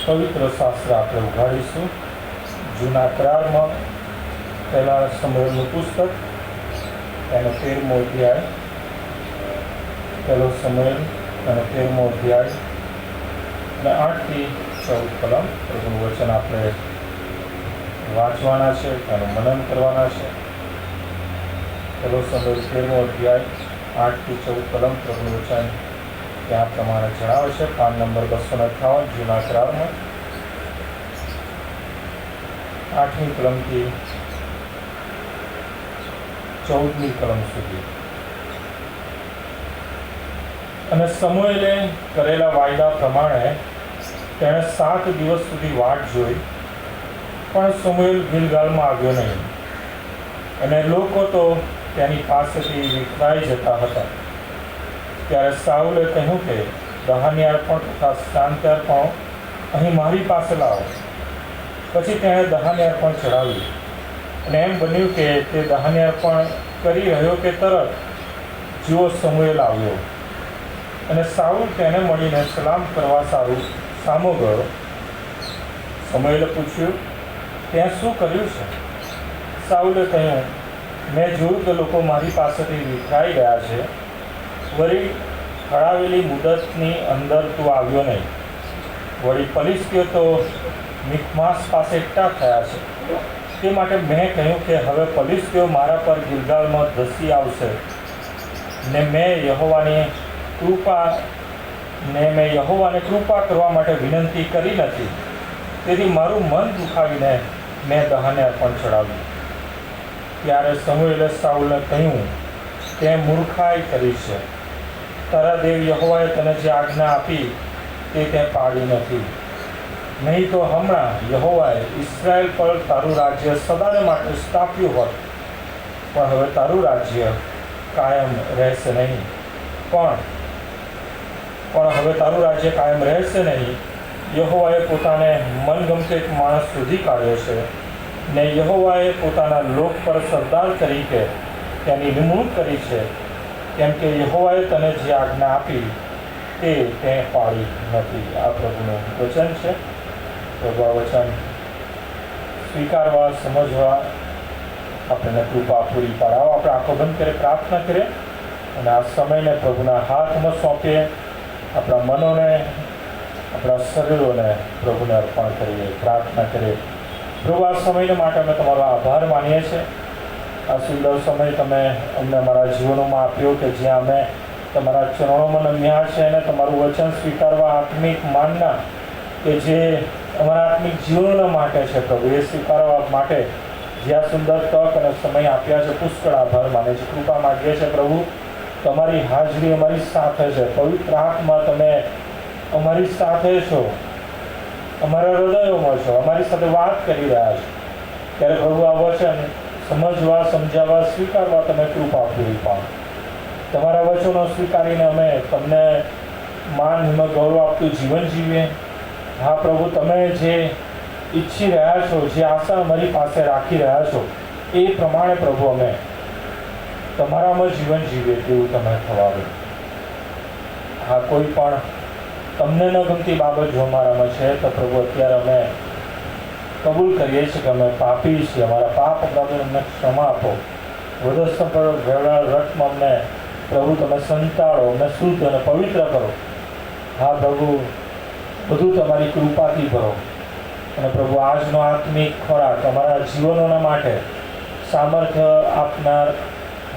પવિત્ર શાસ્ત્ર આપણે ઉઘાડીશું. જૂના કરારમાં પહેલા સમૂએલનું પુસ્તક એનો 13મો અધ્યાય, પહેલો સમૂએલ એનો 13મો અધ્યાય અને 8 થી 14 કલમ પ્રભુનું વચન આપણે વાંચવાના છે, એનું મનન કરવાના છે. પહેલો સમૂએલ 13મો અધ્યાય 8 થી 14 કલમ પ્રભુનું વચન ત્યાં પ્રમાણે જણાવે છે. પાન નંબર 258 જૂના કરારમાં 8મી કલમથી 14મી કલમ સુધી. અને સમૂએલે કરેલા વાયદા પ્રમાણે તેણે 7 દિવસ સુધી વાટ જોઈ, પણ સમૂએલ ગિલગાલમાં આવ્યો નહીં. અને લોકો તો તેની પાસેથી વિખરાઈ જતા હતા. ત્યારે સાઉલે કહ્યું કે દહાન્યાર્પણ તથા શાંત્યાર્પણ અહીં મારી પાસે લાવો. પછી તેણે દહાન્યાર્પણ ચડાવ્યું. અને એમ બન્યું કે તે દહાન્યાર્પણ કરી રહ્યો કે તરત જુઓ સમૂએલ આવ્યો. અને સાઉલ તેને મળીને સલામ કરવા સામો ગયો. સમૂએલે પૂછ્યું, ત્યાં શું કર્યું છે? સાઉલે કહ્યું, મેં જોયું કે લોકો મારી પાસેથી વિખરાઈ ગયા છે. વળી ખળાવેલી મુદતની અંદર તું આવ્યો નહીં. વળી ફલિસ્તીઓ તો મિકમાસ પાસે એકઠા થયા છે. તે માટે મેં કહ્યું કે હવે ફલિસ્તીઓ મારા પર ગિલગાલમાં ધસી આવશે. ને મેં યહોવાને કૃપા કરવા માટે વિનંતી કરી નથી. તેથી મારું મન દુખાવીને મેં દહાન્યાર્પણ ચડાવ્યું. ત્યારે સમૂએલે સાઉલને કહ્યું, તે મૂર્ખાઈ કરી છે. તારા દેવ યહોવાએ તને જે આજ્ઞા આપી તે પાડી નથી. નહીં તો હમણાં યહોવાએ ઇસ્રાએલ પર તારું રાજ્ય સદાને માટે સ્થાપ્યું હોત. પણ હવે તારું રાજ્ય કાયમ રહેશે નહીં. પણ હવે તારું રાજ્ય કાયમ રહેશે નહીં. યહોવાએ પોતાને મનગમતો એક માણસ શોધી કાઢ્યો છે, ને યહોવાએ પોતાના લોક પર સરદાર તરીકે તેની નિમણૂક કરી છે. કેમ કે યહોવાએ તને જે આજ્ઞા આપી તે પાડી નથી. આ પ્રભુનું વચન છે. પ્રભુ આ વચન સ્વીકારવા, સમજવા આપણને કૃપા પૂરી પાડવા. આપણે આંખો બંધ કરી પ્રાર્થના કરીએ અને આ સમયને પ્રભુના હાથમાં સોંપીએ. આપણા મનોને, આપણા શરીરોને પ્રભુને અર્પણ કરીએ, પ્રાર્થના કરીએ. પ્રભુ આ સમયને માટે અમે તમારો આભાર માનીએ છીએ. આ સુંદર સમય તમે અમને અમારા જીવનોમાં આપ્યો કે જ્યાં અમે તમારા ચરણોમાં નમ્યા છે અને તમારું વચન સ્વીકારવા આત્મિક માનના કે જે અમારા આત્મિક જીવનોના માટે છે પ્રભુ, એ સ્વીકારવા માટે જ્યાં સુંદર તક અને સમય આપ્યા છે, પુષ્કળ આભાર માને છે. કૃપા માગીએ છીએ પ્રભુ, તમારી હાજરી અમારી સાથે છે. પવિત્ર આત્મા તમે અમારી સાથે છો, અમારા હૃદયોમાં છો, અમારી સાથે વાત કરી રહ્યા છો. ત્યારે પ્રભુ આ વચન સમજવા, સમજાવવા, સ્વીકારવા તમે કૃપા પૂરી પાડો. તમારા વચનો સ્વીકારીને અમે તમને માન, હિંમત, ગૌરવ આપતું જીવન જીવીએ. હા પ્રભુ, તમે જે ઈચ્છી રહ્યા છો, જે આશા અમારી પાસે રાખી રહ્યા છો, એ પ્રમાણે પ્રભુ અમે તમારામાં જીવન જીવીએ તેવું તમે થવાવે. હા, કોઈ પણ તમને ન ગમતી બાબત જો અમારામાં છે તો પ્રભુ અત્યારે અમે કબૂલ કરીએ છીએ કે અમે પાપી છીએ. અમારા પાપ બાબત અમને ક્ષમા આપો. વધસ્ત પર વેળા રથમાં અમને પ્રભુ તમે સંતાડો, અમને શુદ્ધ અને પવિત્ર કરો. હા પ્રભુ, બધું તમારી કૃપાથી ભરો. અને પ્રભુ આજનો આત્મિક ખોરાક અમારા જીવનોના માટે સામર્થ્ય આપનાર,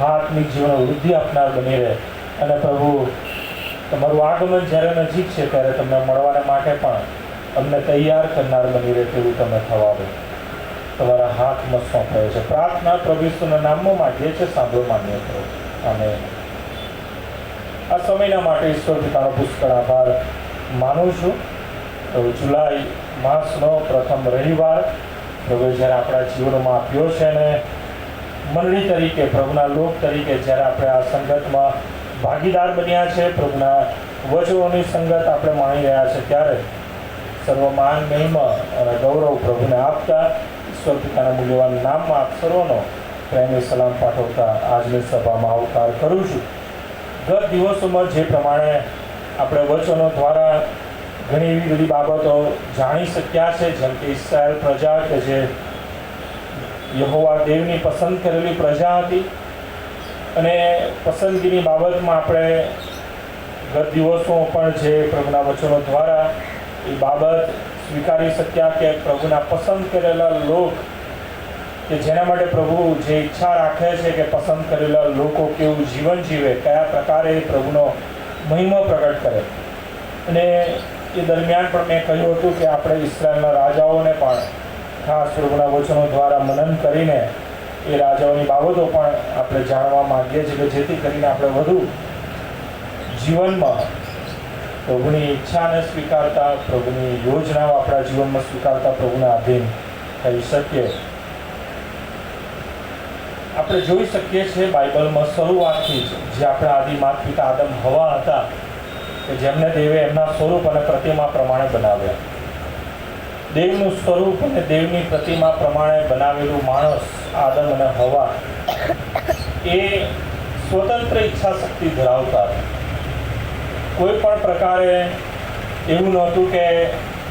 આત્મિક જીવનો વૃદ્ધિ આપનાર બની રહે. અને પ્રભુ, તમારું આગમન જ્યારે નજીક છે ત્યારે તમને મળવાને માટે પણ અમને તૈયાર કરનાર બની રહે તેવું તમે થવાવે. તમારા હાથમાં સોંપાયો છે. પ્રાર્થના પ્રભુ ઈસુના નામમાં માંગીએ છીએ, સાંભળો, માન્ય કરો. અને આ સમયના માટે ઈશ્વર પિતાનો પુષ્કળ આભાર માનું છું. પ્રભુ, જુલાઈ માસનો પ્રથમ રવિવાર પ્રભુ જ્યારે આપણા જીવનમાં આપ્યો છે અને મંડળી તરીકે, પ્રભુના લોક તરીકે જ્યારે આપણે આ સંગતમાં ભાગીદાર બન્યા છે, પ્રભુના વચનોની સંગત આપણે માણી રહ્યા છે, ત્યારે સર્વમાન, મહિમા અને ગૌરવ પ્રભુને આપતા ઈશ્વર પિતાના મૂલ્યવાન નામમાં આપ સર્વનો પ્રેમી સલામ પાઠવતા આજની સભામાં આવકાર કરું છું. ગત દિવસોમાં જે પ્રમાણે આપણે વચનો દ્વારા ઘણી એવી બધી બાબતો જાણી શક્યા છે, જેમ કે ઇસ્રાયેલ પ્રજા કે જે યહોવા દેવની પસંદ કરેલી પ્રજા હતી, અને પસંદગીની બાબતમાં આપણે ગત દિવસોમાં પણ જે પ્રભુના વચનો દ્વારા એ બાબત સ્વીકારી શક્યા કે પ્રભુના પસંદ કરેલા લોક કે જેના માટે પ્રભુ જે ઈચ્છા રાખે છે કે પસંદ કરેલા લોકો કેવું જીવન જીવે, કયા પ્રકારે પ્રભુનો મહિમા પ્રગટ કરે. અને એ દરમિયાન પણ મેં કહ્યું હતું કે આપણે ઇસ્રાયેલના રાજાઓને પણ ખાસ પ્રભુના વચનો દ્વારા મનન કરીને એ રાજાઓની બાબતો પણ આપણે જાણવા માંગીએ છીએ, કે જેથી કરીને આપણે વધુ જીવનમાં પ્રભુની ઈચ્છાને સ્વીકારતા, પ્રભુની યોજનાઓ આપણા જીવનમાં સ્વીકારતા પ્રભુના આધીન થઈ શકીએ. આપણે જોઈ શકીએ છીએ બાઇબલમાં શરૂઆતથી જ જે આપણા આદિ માતા પિતા આદમ હવા હતા, કે જેમને દેવે એમના સ્વરૂપ અને પ્રતિમા પ્રમાણે બનાવ્યા. દેવનું સ્વરૂપ અને દેવની પ્રતિમા પ્રમાણે બનાવેલું માણસ આદમ અને હવા એ સ્વતંત્ર ઈચ્છા શક્તિ ધરાવતા. કોઈ પણ પ્રકારે એવું નહોતું કે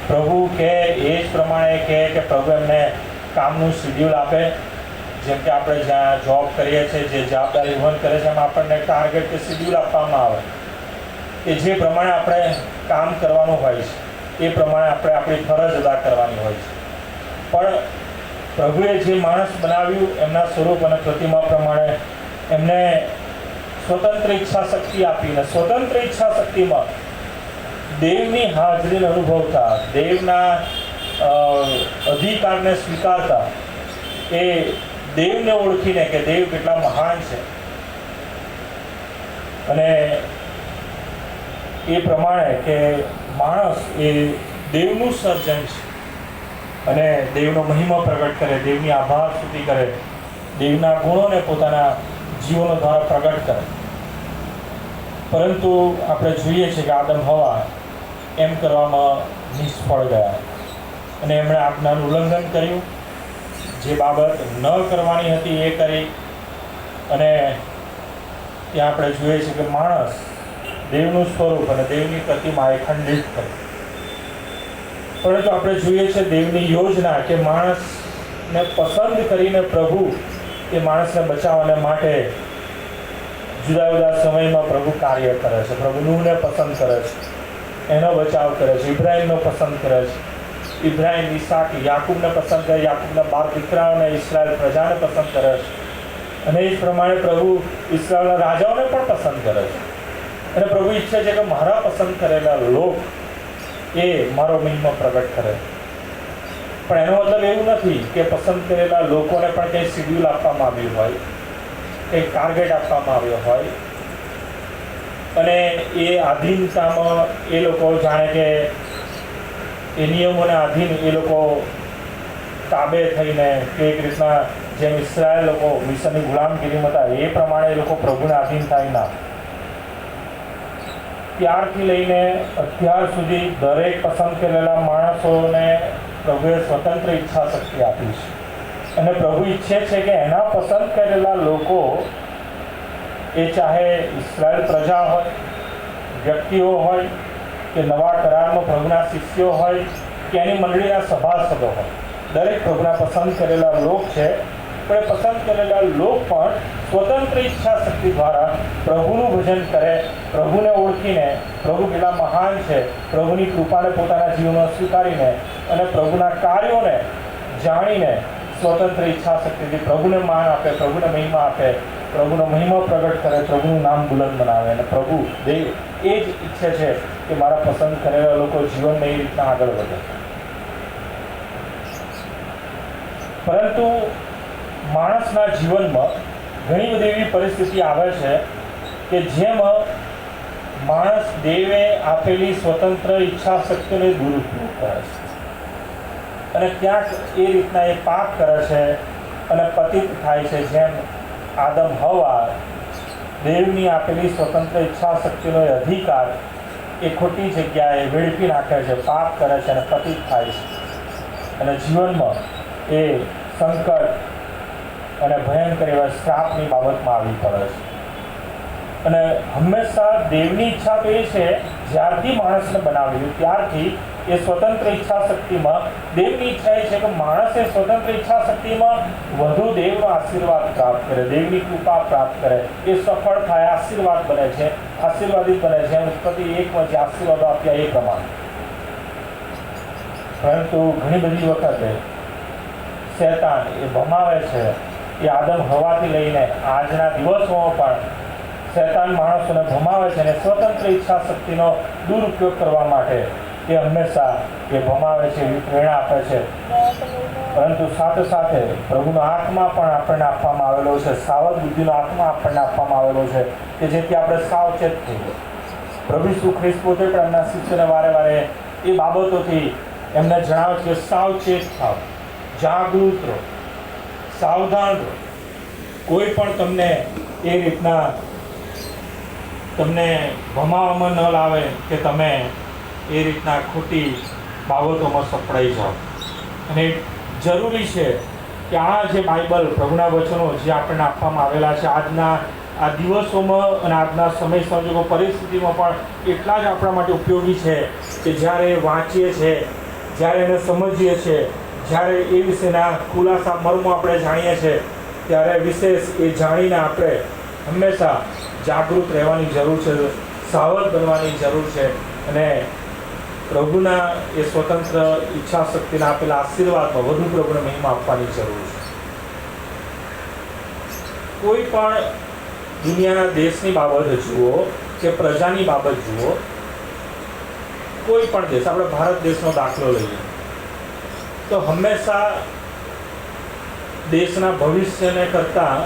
પ્રભુ કે એ જ પ્રમાણે કે પ્રભુ એમને કામનું શિડ્યુલ આપે. જેમ કે આપણે જ્યાં જોબ કરીએ છીએ, જે જવાબદારી વહન કરે છે, એમાં આપણને ટાર્ગેટ કે શિડ્યુલ આપવામાં આવે કે જે પ્રમાણે આપણે કામ કરવાનું હોય છે એ પ્રમાણે આપણે આપણી ફરજ અદા કરવાની હોય છે. પણ પ્રભુએ જે માણસ બનાવ્યું એમના સ્વરૂપ અને પ્રતિમા પ્રમાણે એમને સ્વતંત્ર ઈચ્છા શક્તિ આપીને સ્વતંત્ર ઈચ્છા શક્તિમાં દેવની હાજરીને અનુભવતા, દેવના અધિકારને સ્વીકારતા, એ દેવને ઓળખીને કે દેવ કેટલા મહાન છે, અને એ પ્રમાણે કે માણસ એ દેવનું સર્જન છે અને દેવનો મહિમા પ્રગટ કરે, દેવની આભાર સ્તુતિ કરે, દેવના ગુણોને પોતાના જીવનો દ્વારા પ્રગટ કરે. પરંતુ આપણે જોઈએ છીએ કે આદમ હવા એમ કરવામાં નિષ્ફળ ગયા અને એમણે આજ્ઞાનું ઉલ્લંઘન કર્યું. જે બાબત ન કરવાની હતી એ કરી, અને ત્યાં આપણે જોઈએ છીએ કે માણસ દેવનું સ્વરૂપ અને દેવની પ્રતિમા એ ખંડિત કરી. પરંતુ આપણે જોઈએ છીએ દેવની યોજના કે માણસને પસંદ કરીને પ્રભુ એ માણસને બચાવવાને માટે જુદા જુદા સમયમાં પ્રભુ કાર્ય કરે છે. પ્રભુ નૂહને પસંદ કરે છે, એનો બચાવ કરે છે. ઇબ્રાહીમનો પસંદ કરે છે, ઇબ્રાહીમ, ઈસાક, યાકૂબને પસંદ કરે, યાકૂબના 12 દીકરાઓને, ઇસ્રાયેલ પ્રજાને પસંદ કરે છે. અને એ જ પ્રમાણે પ્રભુ ઇસ્રાયેલના રાજાઓને પણ પસંદ કરે છે. અને પ્રભુ ઈચ્છે છે કે મારા પસંદ કરેલા લોક એ મારો મહિમા પ્રગટ કરે. પણ એનો મતલબ એવું નથી કે પસંદ કરેલા લોકોને પણ કંઈ શિડ્યુલ આપવામાં આવ્યું હોય, કંઈ ટાર્ગેટ આપવામાં આવ્યો હોય, અને એ આધીનતામાં એ લોકો જાણે કે એ નિયમોના આધીન એ લોકો તાબે થઈને, કે એક રીતના જેમ ઇસ્રાયેલ લોકો મિસરની ગુલામગીરીમાં હતા એ પ્રમાણે એ લોકો પ્રભુના આધીન થાય ના. ત્યારથી લઈને અત્યાર સુધી દરેક પસંદ કરેલા માણસોને પ્રભુએ સ્વતંત્ર ઈચ્છા શક્તિ આપી છે. અને પ્રભુ ઈચ્છે છે કે એના પસંદ કરેલા લોકો, એ ચાહે ઇસ્રાયેલ પ્રજા હોય, વ્યક્તિઓ હોય, કે નવા કરારમાં પ્રભુના શિષ્યો હોય, કે એની મંડળીના સભાસદો હોય, દરેક પ્રભુના પસંદ કરેલા લોક છે. પણ એ પસંદ કરેલા લોક પણ સ્વતંત્ર ઈચ્છા શક્તિ દ્વારા પ્રભુનું ભજન કરે, પ્રભુને ઓળખીને, પ્રભુ કેટલા મહાન છે, પ્રભુની કૃપાને પોતાના જીવનમાં સ્વીકારીને અને પ્રભુના કાર્યોને જાણીને સ્વતંત્ર ઈચ્છા શક્તિથી પ્રભુને માન આપે, પ્રભુને મહિમા આપે, પ્રભુનો મહિમા પ્રગટ કરે, પ્રભુનું નામ બુલંદ બનાવે. અને પ્રભુ દેવ એ જ ઈચ્છે છે કે મારા પસંદ કરેલા લોકો જીવનમાં એ રીતના આગળ વધે. પરંતુ માણસના જીવનમાં ઘણી બધી એવી પરિસ્થિતિ આવે છે કે જેમાં માણસ દેવે આપેલી સ્વતંત્ર ઈચ્છા શક્તિનો દુરુપયોગ કરે છે, અને ક્યાંક એ રીતના એ પાપ કરે છે અને પતિત થાય છે. જેમ આદમ હવા દેવની આપેલી સ્વતંત્ર ઈચ્છા શક્તિનો અધિકાર એ ખોટી જગ્યાએ વેડફી નાખે છે, પાપ કરે છે અને પતિત થાય છે, અને જીવનમાં એ સંકટ અને ભયંકર એવા શ્રાપની બાબતમાં આવી પડે છે. અને હંમેશા દેવની ઈચ્છા તો એ છે જ્યારથી માણસને બનાવ્યું ત્યારથી એ સ્વતંત્ર ઈચ્છા શક્તિમાં દેવની ઈચ્છા એ છે કે માણસે સ્વતંત્ર ઈચ્છા શક્તિમાં વધુ દેવનો આશીર્વાદ પ્રાપ્ત કરે, દેવની કૃપા પ્રાપ્ત કરે, એ સફળ થાય, આશીર્વાદ બને છે, આશીર્વાદિત બને છે. ઉત્પત્તિ 1માં જે આશીર્વાદો આપ્યા એ પ્રમાણે. પરંતુ ઘણી બધી વખતે શેતાન એ ભમાવે છે. એ આદમ હવાથી લઈને આજના દિવસોમાં પણ શેતાન માણસોને ભમાવે છે અને સ્વતંત્ર ઈચ્છા શક્તિનો દુરુપયોગ કરવા માટે એ હંમેશા એ ભમાવે છે, એવી પ્રેરણા આપે છે. પરંતુ સાથે સાથે પ્રભુનો આત્મા પણ આપણને આપવામાં આવેલો છે, સાવધ બુદ્ધિનો આત્મા આપણને આપવામાં આવેલો છે કે જેથી આપણે સાવચેત થઈએ. પ્રભુ ઈસુ ખ્રિસ્ત પોતે પણ એમના શિષ્યોને વારે વારે એ બાબતોથી એમને જણાવે છે કે સાવચેત થાવ, જાગૃત રહો, સાવધાન રહો. કોઈ પણ તમને એ રીતના તમને ભમાવામાં ન લાવે કે તમે એ રીતના ખોટી બાબતોમાં સપડાઈ જાઓ. અને જરૂરી છે કે આ જે બાઇબલ પ્રભુના વચનો જે આપણને આપવામાં આવેલા છે આજના આ દિવસોમાં અને આજના સમય સંજોગો પરિસ્થિતિમાં પણ એટલા જ આપણા માટે ઉપયોગી છે કે જ્યારે વાંચીએ છીએ, જ્યારે એને સમજીએ છીએ, જ્યારે એ વિશેના ખુલાસા મર્મો આપણે જાણીએ છીએ, ત્યારે વિશેષ એ જાણીને આપણે હંમેશા જાગૃત રહેવાની જરૂર છે, સાવધ બનવાની જરૂર છે અને પ્રભુના એ સ્વતંત્ર ઈચ્છા શક્તિના આપેલા આશીર્વાદમાં વધુ પ્રભુને મહિમા આપવાની જરૂર છે. કોઈ પણ દુનિયાના દેશની બાબત જુઓ કે પ્રજાની બાબત જુઓ, કોઈ પણ દેશ, આપણે ભારત દેશનો દાખલો લઈએ તો હંમેશા દેશના ભવિષ્યને કરતાં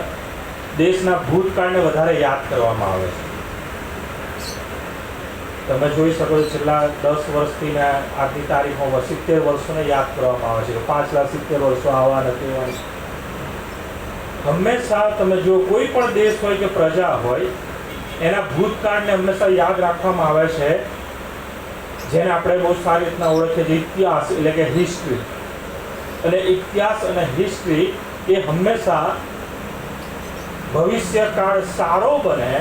દેશના ભૂતકાળને વધારે યાદ કરવામાં આવે છે. તમે જોઈ શકો છો છેલ્લા 10 વર્ષથી આજની તારીખમાં 70 વર્ષોને યાદ કરવામાં આવે છે કે પાછલા 70 વર્ષો આવા નથી. હંમેશા તમે જો કોઈ પણ દેશ હોય કે પ્રજા હોય એના ભૂતકાળને હંમેશા યાદ રાખવામાં આવે છે, જેને આપણે બહુ સારી રીતના ઓળખીએ છીએ ઇતિહાસ એટલે કે હિસ્ટ્રી. અને ઇતિહાસ અને હિસ્ટ્રી એ હંમેશા ભવિષ્યકાળ સારો બને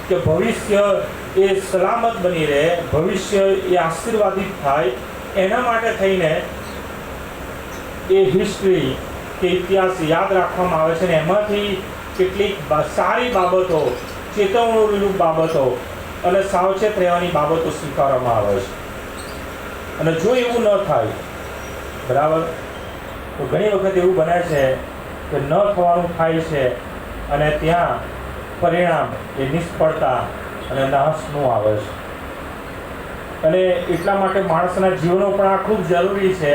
કે ભવિષ્ય એ સલામત બની રહે, ભવિષ્ય એ આશીર્વાદિત થાય, એના માટે થઈને એ હિસ્ટ્રી કે ઇતિહાસ યાદ રાખવામાં આવે છે. ને એમાંથી કેટલીક સારી બાબતો, ચેતવણીરૂપ બાબતો અને સાવચેત રહેવાની બાબતો સ્વીકારવામાં આવે છે. અને જો એવું ન થાય, બરાબર, તો ઘણી વખત એવું બને છે કે ન થવાનું થાય છે અને ત્યાં પરિણામ એ નિષ્ફળતા અને નાશનું આવે છે. અને એટલા માટે માણસના જીવનો પણ આ ખૂબ જરૂરી છે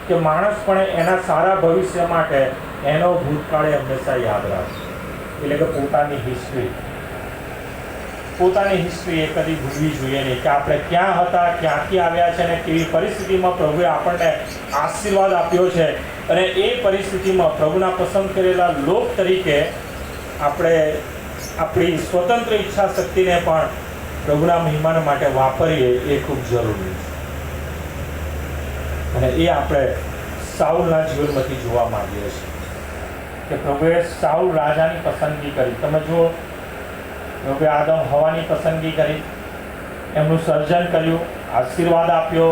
કે માણસ પણ એના સારા ભવિષ્ય માટે એનો ભૂતકાળે હંમેશા યાદ રાખે. એટલે કે પોતાની હિસ્ટ્રી એ કદી ભૂલવી જોઈએ નહીં કે આપણે ક્યાં હતા, ક્યાંથી આવ્યા છે અને કેવી પરિસ્થિતિમાં પ્રભુએ આપણને આશીર્વાદ આપ્યો છે. અને એ પરિસ્થિતિમાં પ્રભુના પસંદ કરેલા લોક તરીકે આપણે આપણી સ્વતંત્ર ઈચ્છા શક્તિને પણ પ્રભુના મહિમાને માટે વાપરીએ એ ખૂબ જરૂરી છે. અને એ આપણે સાઉલના જીવનમાંથી જોવા માંગીએ છીએ કે પ્રભુએ સાઉલ રાજાની પસંદગી કરી. તમે જુઓ, પ્રભુએ આદમ હવાની પસંદગી કરી, એમનું સર્જન કર્યું, આશીર્વાદ આપ્યો,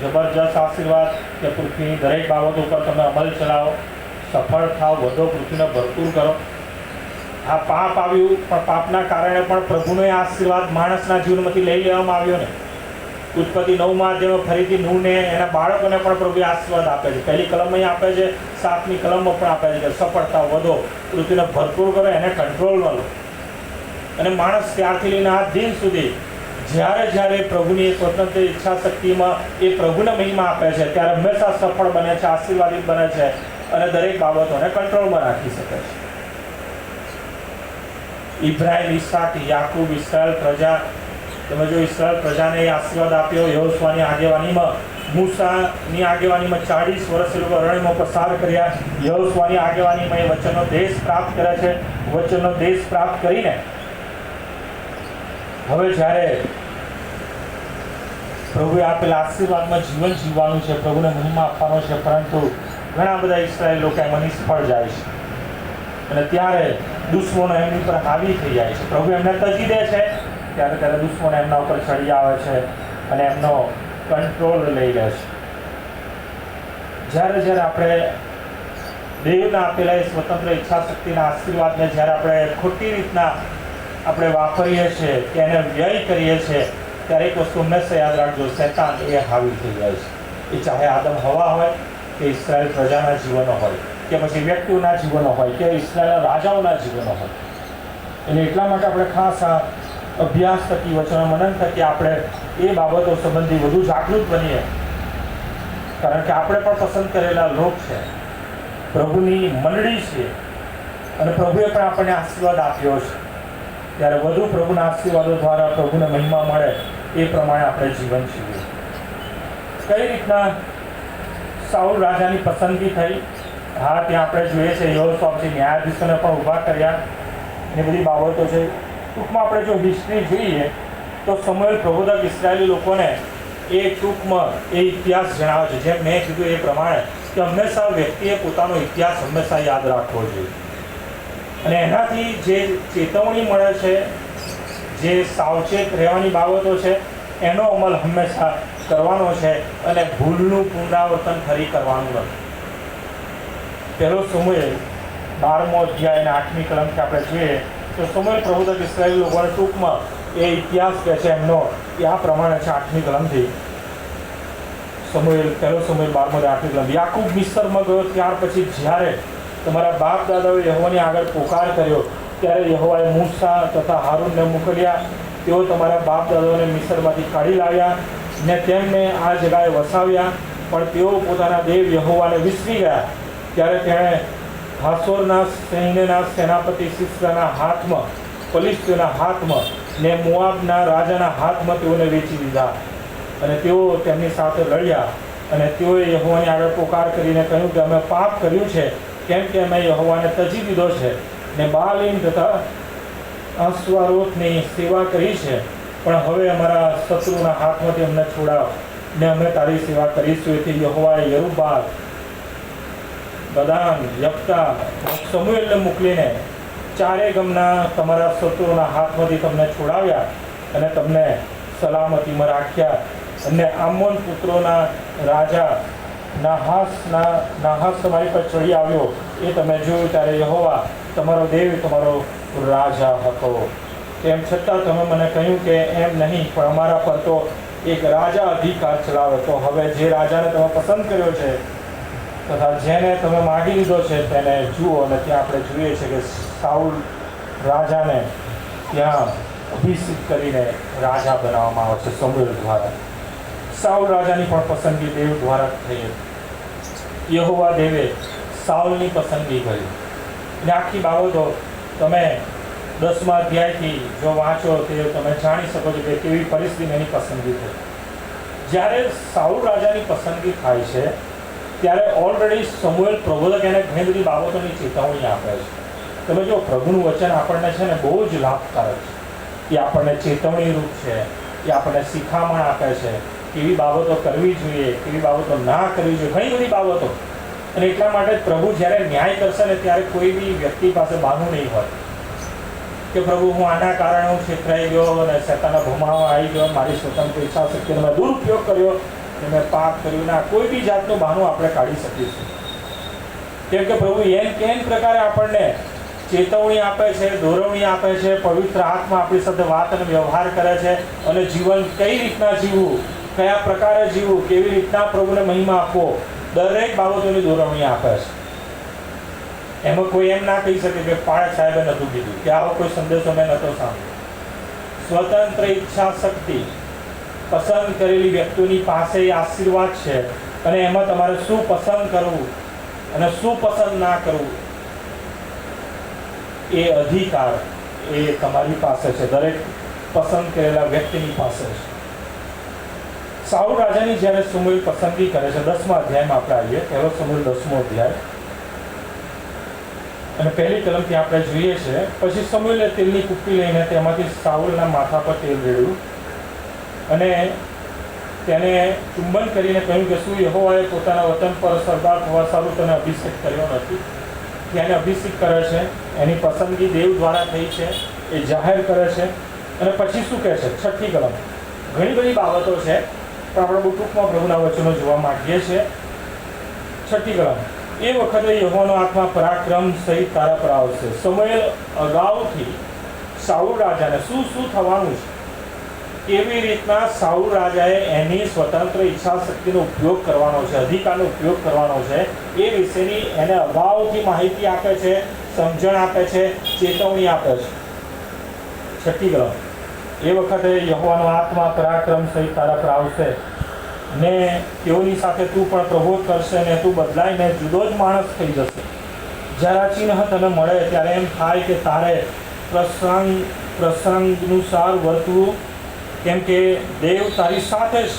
જબરજસ્ત આશીર્વાદ કે પૃથ્વીની દરેક બાબતો ઉપર તમે અમલ ચલાવો, સફળ થાવ, વધો, પૃથ્વીને ભરપૂર કરો. આ પાપ આવ્યું પણ પાપના કારણે પણ પ્રભુનો એ આશીર્વાદ માણસના જીવનમાંથી લઈ લેવામાં આવ્યો ને. ઉત્પત્તિ 9માં અધ્યાયમાં ફરીથી નૂહને એના બાળકોને પણ પ્રભુએ આશીર્વાદ આપે છે. પહેલી કલમમાં આપે છે, 7મી કલમમાં પણ આપે છે કે સફળતા વધો, પૃથ્વીને ભરપૂર કરો, એને કંટ્રોલમાં લો. અને માણસ ત્યારથી લઈને આ દિન સુધી જ્યારે પ્રભુની સ્વતંત્ર ઈચ્છા શક્તિમાં એ પ્રભુને મહિમા આપે છે ત્યારે હંમેશા સફળ બને છે, આશીર્વાદિત બને છે અને દરેક બાબતોને કંટ્રોલમાં રાખી શકે છે. ઇબ્રાહિમ, ઈસાક, યાકૂબ, ઇસ્રાએલ પ્રજા, તમે જો ઇસ્રાએલ પ્રજાને એ આશીર્વાદ આપ્યો યહોશુઆની આગેવાનીમાં, મૂસાની આગેવાનીમાં 40 વર્ષ એ લોકો અરણ્યમાં પસાર કર્યા. યહોશુઆની આગેવાનીમાં એ વચનનો દેશ પ્રાપ્ત કરે છે. વચનનો દેશ પ્રાપ્ત કરીને હવે જ્યારે પ્રભુએ આપેલા આશીર્વાદમાં જીવન જીવવાનું છે, પ્રભુને મહિમા આપવાનો છે, પરંતુ ઘણા બધા ઇસ્રાએલ લોકો એમાં નિષ્ફળ જાય છે અને ત્યારે દુશ્મનો એમની પર હાવી થઈ જાય છે. પ્રભુ એમને તજી દે છે ત્યારે દુશ્મન એમના ઉપર ચડી આવે છે અને એમનો કંટ્રોલ લઈ લે છે. જ્યારે આપણે દેવના આપેલા એ સ્વતંત્ર ઈચ્છા શક્તિના આશીર્વાદને જ્યારે આપણે ખોટી રીતના આપણે વાપરીએ છીએ કે એને વ્યય કરીએ છીએ, ત્યારે એક વસ્તુ હંમેશા યાદ રાખજો, શૈતાન એ હાવી થઈ જાય છે. એ ચાહે આદમ હવા હોય કે ઇસ્રાયેલ પ્રજાના જીવનો હોય કે પછી વ્યક્તિઓના જીવનો હોય કે ઇસ્રાયેલના રાજાઓના જીવનો હોય. અને એટલા માટે આપણે ખાસ આ અભ્યાસ થકી, વચનો મનન થકી આપણે એ બાબતો સંબંધી વધુ જાગૃત બનીએ, કારણ કે આપણે પણ પસંદ કરેલા લોક છે, પ્રભુની મંડળી છે અને પ્રભુએ પણ આપણને આશીર્વાદ આપ્યો છે. ત્યારે વધુ પ્રભુના આશીર્વાદો દ્વારા પ્રભુને મહિમા મળે એ પ્રમાણે આપણે જીવન જીવીએ. કઈ રીતના સાઉલ રાજાની પસંદગી થઈ? હા, ત્યાં આપણે જોઈએ છે યહોશુઆ ન્યાયાધીશોને પણ ઊભા કર્યા, એ બધી બાબતો છે. ટૂંકમાં આપણે જો હિસ્ટ્રી જોઈએ તો સમુએલ પ્રબોધક ઇસ્રાયેલી લોકોને એ ટૂંકમાં એ ઇતિહાસ જણાવે છે. જેમ મેં કીધું એ પ્રમાણે કે હંમેશા વ્યક્તિએ પોતાનો ઇતિહાસ હંમેશા યાદ રાખવો જોઈએ અને એનાથી જે ચેતવણી મળે છે, જે સાવચેત રહેવાની બાબતો છે, એનો અમલ હંમેશા કરવાનો છે અને ભૂલનું પુનરાવર્તન ફરી કરવાનું નથી. પહેલો સમુએલ 12મો અધ્યાય અને 8મી કલમથી આપણે જોઈએ તો સમુએલ પ્રબોધક ઇસ્રાયેલી લોકોને ટૂંકમાં એ ઇતિહાસ કહે છે એમનો એ આ પ્રમાણે છે. 8મી કલમથી પહેલો સમુએલ 12મો 8મી કલમ. યાકૂબ મિસ્રમાં ગયો, ત્યાર પછી જ્યારે તમારા બાપ દાદાઓએ યહોવાની આગળ પોકાર કર્યો, ત્યારે યહોવાએ મૂસા તથા હારૂનને મોકલ્યા. તેઓ તમારા બાપ દાદાઓને મિસ્રમાંથી કાઢી લાવ્યા ને તેમને આ જગાએ વસાવ્યા, પણ તેઓ પોતાના દેવ યહોવાને વિસરી ગયા. ત્યારે તેણે હાસોરના સૈન્યના સેનાપતિ સિસ્રાના હાથમાં, ફલિસ્તીઓના હાથમાં ને મોઆબના રાજાના હાથમાં તેઓને વેચી દીધા અને તેઓ તેમની સાથે લડ્યા. અને તેઓએ યહોવાની આગળ પોકાર કરીને કહ્યું કે અમે પાપ કર્યું છે, કેમ કે અમે યહોવાને તજી દીધો છે ને બાલીમ તથા અશ્વારોતની સેવા કરી છે, પણ હવે અમારા શત્રુના હાથમાંથી અમને છોડાવ ને અમે તારી સેવા કરીશું. એથી યહોવાએ યરુબ્બાલ, બદાન, યફતા, સમુએલને મોકલીને ચારે ગામના તમારા શત્રુઓના હાથમાંથી તમને છોડાવ્યા અને તમને સલામતીમાં રાખ્યા. અને આમોન પુત્રોના રાજા નાહાસ તમારી પર ચડી આવ્યો, એ તમે જોયું ત્યારે યહોવા તમારો દેવ તમારો રાજા હતો. તેમ છતાં તમે મને કહ્યું કે એમ નહીં, પણ અમારા પર તો એક રાજા અધિકાર ચલાવે. તો હવે જે રાજાને તમે પસંદ કર્યો છે તથા જેને તમે માગી લીધો છે તેને જુઓ. અને ત્યાં આપણે જોઈએ છીએ કે સાઉલ રાજાને ત્યાં અભિષેક કરીને રાજા બનાવવામાં આવે છે સમુએલ દ્વારા. સાઉલ રાજાની પણ પસંદગી દેવ દ્વારા થઈ હતી. યહોવા દેવે સાઉલની પસંદગી કરી અને આખી બાબતો તમે 10મા અધ્યાયથી જો વાંચો તે તમે જાણી શકો છો કે કેવી પરિસ્થિતિમાં એની પસંદગી થઈ. જ્યારે સાઉલ રાજાની પસંદગી થાય છે ત્યારે ઓલરેડી સમુએલ પ્રબોધક એને ઘણી બધી બાબતોની ચેતવણી આપે છે. તમે જો પ્રભુનું વચન આપણને છે ને બહુ જ લાભકારક છે. એ આપણને ચેતવણી રૂપ છે, એ આપણને શિખામણ આપે છે કેવી બાબતો કરવી જોઈએ, કેવી બાબતો ના કરવી જોઈએ, ઘણી બધી બાબતો. અને એટલા માટે પ્રભુ જ્યારે ન્યાય કરશે ને ત્યારે કોઈ બી વ્યક્તિ પાસે બહાનું નહીં હોય કે પ્રભુ હું આના કારણે હું છેતરાઈ ગયો અને શેતાના ભમાવા આવી ગયો, મારી સ્વતંત્ર ઈચ્છા શક્તિનો મેં દુરુપયોગ કર્યો અને મેં પાપ કર્યું. ના, કોઈ બી જાતનું બહાનું આપણે કાઢી શકીશું. કેમ કે પ્રભુ કેમ પ્રકારે આપણને ચેતવણી આપે છે, દોરવણી આપે છે, પવિત્ર આત્મા આપણી સાથે વાત અને વ્યવહાર કરે છે અને જીવન કઈ રીતના જીવવું, કયા પ્રકારે જીવવું, કેવી રીતના પ્રભુને મહિમા આપવો, દરેક બાબતોની દોરવણી આપે છે. એમાં કોઈ એમ ના કહી શકે કે પાળક સાહેબે નહોતું કીધું કે આવો કોઈ સંદેશો મેં નહોતો સાંભળ્યો. સ્વતંત્ર ઈચ્છા શક્તિ પસંદ કરેલી વ્યક્તિઓની પાસે આશીર્વાદ છે અને એમાં તમારે શું પસંદ કરવું અને શું પસંદ ના કરવું એ અધિકાર એ તમારી પાસે છે, દરેક પસંદ કરેલા વ્યક્તિની પાસે છે. સાઉલ રાજાની જ્યારે સમુએલ પસંદગી કરે છે 10મા અધ્યાયમાં આપણે આવીએ. પહેલો સમુએલ 10મો અધ્યાય અને પહેલી કલમથી આપણે જોઈએ છે. પછી સમુએલે તેલની કુપ્પી લઈને તેમાંથી સાઉલના માથા પર તેલ રેડ્યું અને તેને ચુંબન કરીને કહ્યું કે શું યહોવાએ પોતાના વતન પર સરદાર થવા સારું તને અભિષેક કર્યો નથી? તેને અભિષેક કરે છે, એની પસંદગી દેવ દ્વારા થઈ છે, એ જાહેર કરે છે અને પછી શું કહે છે? 6ઠ્ઠી કલમ. ઘણી બધી બાબતો છે, પણ આપણે બહુ ટૂંકમાં પ્રભુના વચનો જોવા માંગીએ છીએ. 6ઠ્ઠી કલમ. એ વખતે યહોવાનો આત્મા પરાક્રમ સહિત તારા પર આવશે. સમુએલ અગાઉથી સાઉલ રાજાને શું થવાનું છે, કેવી રીતના સાઉલ રાજાએ એની સ્વતંત્ર ઈચ્છા શક્તિનો ઉપયોગ કરવાનો છે, અધિકારનો ઉપયોગ કરવાનો છે, એ વિશેની એને અગાઉથી માહિતી આપે છે, સમજણ આપે છે, ચેતવણી આપે છે. 6ઠ્ઠી કલમ. એ વખતે યહોવાનો આત્મા પરાક્રમ સહિત તારા પર આવશે ને તેઓની સાથે તું પણ પ્રબોધ કરશે ને તું બદલાઈને જુદો જ માણસ થઈ જશે. જ્યારે આ ચિહ્ન તને મળે ત્યારે એમ થાય કે તારે પ્રસંગાનુસાર વર્તવું, કેમ કે દેવ તારી સાથે જ.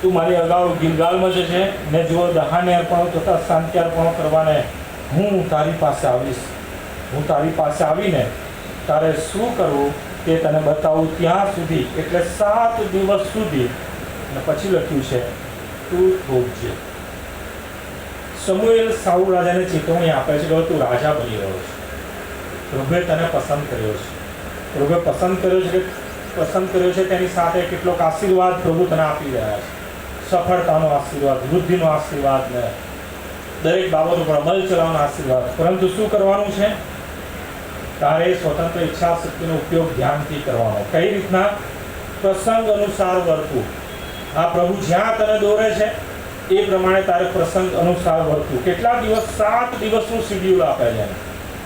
તું મારી અગાઉ ગિલગાલમાં જશે ને જો દહાને અર્પણો તથા શાંતિ અર્પણો કરવાને હું તારી પાસે આવીશ. હું તારી પાસે આવીને તારે શું કરવું તે તને બતાવું ત્યાં સુધી, એટલે 7 દિવસ સુધી. અને પછી લખ્યું છે તું ભોગજે. સમુએલ સાઉલ રાજાને ચેતવણી આપે છે કે તું રાજા બની રહ્યો છે. પ્રભુએ તને પસંદ કર્યો છે. પ્રભુએ પસંદ કર્યો છે તેની સાથે કેટલોક આશીર્વાદ પ્રભુ તને આપી રહ્યા છે. સફળતાનો આશીર્વાદ, વૃદ્ધિનો આશીર્વાદ ને દરેક બાબતો પર અમલ ચલાવવાનો આશીર્વાદ. પરંતુ શું કરવાનું છે? તારે સ્વતંત્ર ઈચ્છા શક્તિનો ઉપયોગ ધ્યાનથી કરવાનો. કઈ રીતના? પ્રસંગ અનુસાર વર્તવું. આ પ્રભુ જ્યાં તને દોરે છે એ પ્રમાણે તારે પ્રસંગ અનુસાર વર્તવું. કેટલા દિવસ? 7 દિવસનું શિડ્યુલ આપે છે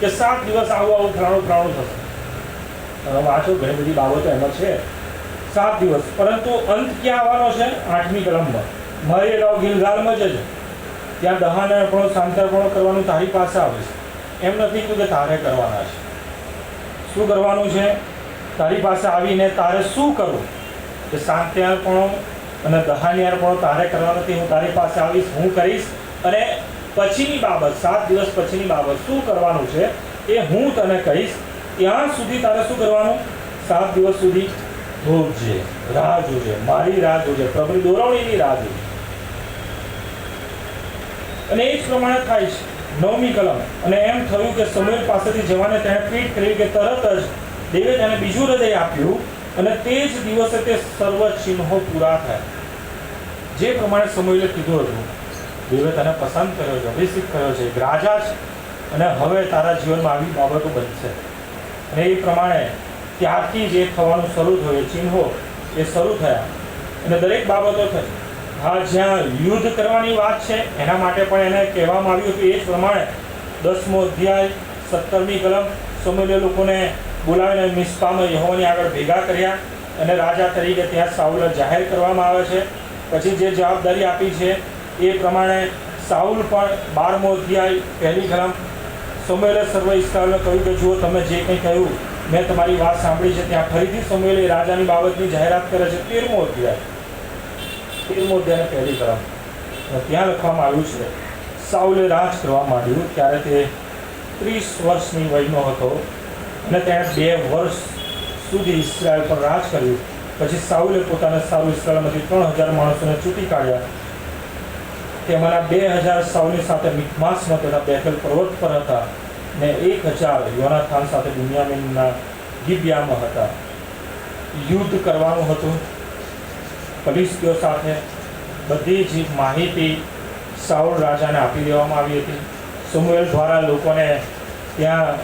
કે 7 દિવસ આવું ફલાણું થશે. તમે વાંચો, ઘણી બધી બાબતો એમાં છે. 7 દિવસ. પરંતુ અંત ક્યાં આવવાનો છે? 8મી કલમમાં. મારી અગાઉ ગિલગાલમાં જ ત્યાં દહાને અર્પણો શાંતિઅર્પણો કરવાનું તારી પાસે આવીશ. એમ નથી કે તારે કરવાના છે. શું કરવાનું છે? તારી પાસે આવીને તારે શું કરવું? કે શાંતિ અર્પણો અને દહાની અર્પણો તારે કરવા નથી. હું તારી પાસે આવીશ, હું કરીશ. અને પછીની બાબત, 7 દિવસ પછીની બાબત શું કરવાનું છે એ હું તને કહીશ. ત્યાં સુધી તારે શું કરવાનું? 7 દિવસ સુધી ભોગજે, રાહ જોજે, મારી રાહ જોજે, પ્રભુની દોરવણીની રાહ જોજે. અને એ જ પ્રમાણે થાય છે. 9મી કલમ. અને એમ થયું કે સમુએલ પાસેથી જવાને તેણે પીઠ કરી કે તરત જ દેવે તેને બીજું હૃદય આપ્યું અને તે જ દિવસે તે સર્વ ચિહ્નો પૂરા થયા. જે પ્રમાણે સમુએલે કીધું હતું, દેવે તને પસંદ કર્યો છે, અભિષેક કર્યો છે, એક રાજા છે, અને હવે તારા જીવનમાં આવી બાબતો બનશે. અને એ પ્રમાણે ત્યારથી જે થવાનું શરૂ થયું, ચિહ્નો એ શરૂ થયા અને દરેક બાબતો થઈ. હા, જ્યાં યુદ્ધ કરવાની વાત છે એના માટે પણ એને કહેવામાં આવ્યું હતું. એ જ પ્રમાણે 10મો અધ્યાય 17મી કલમ. સમુએલે લોકોને બોલાવીને મિસ્પામાં યહોવાની આગળ ભેગા કર્યા અને રાજા તરીકે ત્યાં સાઉલને જાહેર કરવામાં આવે છે. પછી જે જવાબદારી આપી છે એ પ્રમાણે સાઉલ પણ 12મો અધ્યાય 1લી કલમ. સમુએલે સર્વ ઇસ્રાએલને કહ્યું કે જુઓ, તમે જે કંઈ કહ્યું મેં તમારી વાત સાંભળી છે. ત્યાં ફરીથી સમુએલે રાજાની બાબતની જાહેરાત કરે છે. 13મો અધ્યાય 1લી કલમ. ત્યાં લખવામાં આવ્યું છે, સાઉલે રાજ કરવા માંડ્યું ત્યારે તે 30 વર્ષની વયનો હતો અને તેણે 2 વર્ષ સુધી ઇસ્રાયલ પર રાજ કર્યું. પછી સાઉલે પોતાના સારું ઇસ્રાયલમાંથી 3000 માણસોને ચૂંટી કાઢ્યા. તેમાંના 2000 સાઉલની સાથે મિકમાસમાં તથા બેથેલ પર્વત પર હતા ને 1000 યોનાથાન સાથે બુન્યામીનના ગિબિયામાં હતા. યુદ્ધ કરવાનું હતું ફલિસ્તીઓ સાથે. બધી જ માહિતી સાઉલ રાજાને આપી દેવામાં આવી હતી. સમુએલ દ્વારા લોકોને ત્યાં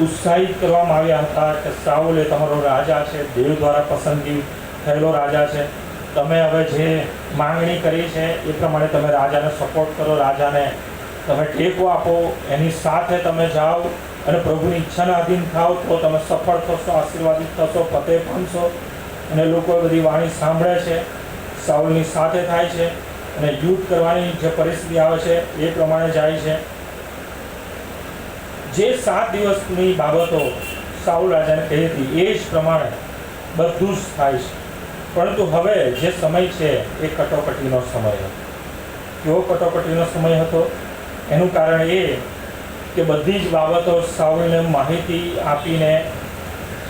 ઉત્સાહિત કરવામાં આવ્યા હતા કે સાઉલ એ તમારો રાજા છે, દેવ દ્વારા પસંદગી થયેલો રાજા છે. તમે હવે જે માંગણી કરી છે એ પ્રમાણે તમે રાજાને સપોર્ટ કરો, રાજાને તમે ટેકો આપો, એની સાથે તમે જાઓ અને પ્રભુની ઈચ્છાના આધીન થાઓ તો તમે સફળ થશો, આશીર્વાદિત થશો, ફતેહ પામશો. અને લોકો બધી વાણી સાંભળે છે, સાઉલની સાથે થાય છે અને યુદ્ધ કરવાની જે પરિસ્થિતિ આવે છે એ પ્રમાણે જાય છે. જે 7 દિવસની બાબતો સાઉલ રાજાને કહી હતી એ જ પ્રમાણે બધું જ થાય છે. પરંતુ હવે જે સમય છે એ કટોકટીનો સમય હતો. કેવો કટોકટીનો સમય હતો? એનું કારણ એ કે બધી જ બાબતો સાઉલને માહિતી આપીને,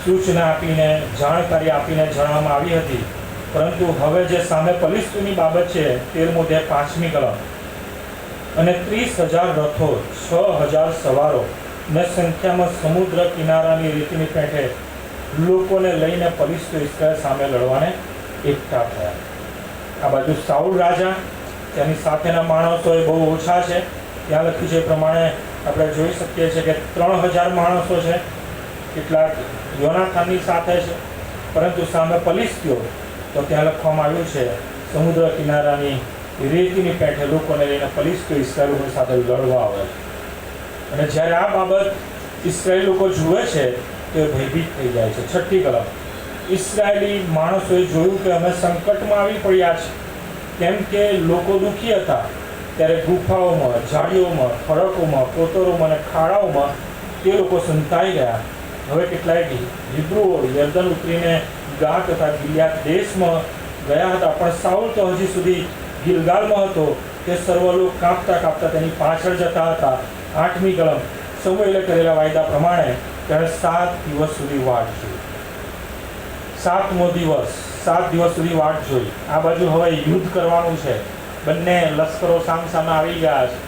સૂચના આપીને, જાણકારી આપીને જણાવવામાં આવી હતી. પરંતુ હવે જે સામે ફલિસ્તીની બાબત છે 13મો અધ્યાય 5મી કલમ. અને 30,000 રથો, 6,000 સવારો ને સંખ્યામાં સમુદ્ર કિનારાની રીતની પેઠે લોકોને લઈને ફલિસ્તીઓ ઇસ્રાએલ સામે લડવાને એકઠા થયા. આ બાજુ સાઉલ રાજા, તેની સાથેના માણસો એ બહુ ઓછા છે. ત્યાં લખ્યું છે એ પ્રમાણે આપણે જોઈ શકીએ છીએ કે 3000 માણસો છે, કેટલાક યોનાથાનની સાથે છે. પરંતુ સામે ફલિસ્તીઓ, તો ત્યાં લખવામાં આવ્યું છે સમુદ્ર કિનારાની રેતીની પેઠે લોકોને લઈને ફલિસ્તીઓ ઇસ્રાએલ સાથે લડવા આવે છે. અને જ્યારે આ બાબત ઇસ્રાએલ લોકો જુએ છે તો એ ભયભીત થઈ જાય છે. 6ઠી કલમ, ઇસ્રાયેલી માણસોએ જોયું કે અમે સંકટમાં આવી પડ્યા છે, કેમ કે લોકો દુઃખી હતા. ત્યારે ગુફાઓમાં, ઝાડીઓમાં, ખડકોમાં, કોતરોમાં અને ખાડાઓમાં તે લોકો સંતાઈ ગયા. હવે કેટલાય હિબ્રુઓ યર્દન ઉતરીને ગાત તથા ગિલિયાદ દેશમાં ગયા હતા, પણ સાઉલ તો હજી સુધી ગિલગાલમાં હતો. તે સર્વ લોક કાપતા કાપતા તેની પાછળ જતા હતા. 8મી કલમ, સમુએલે કરેલા વાયદા પ્રમાણે તેણે 7 દિવસ સુધી વાટ જોઈ. 7મો દિવસ, 7 દિવસ સુધી વાટ જોઈ. આ બાજુ હવે યુદ્ધ કરવાનું છે, બંને લશ્કરો સામસામે આવી ગયા છે.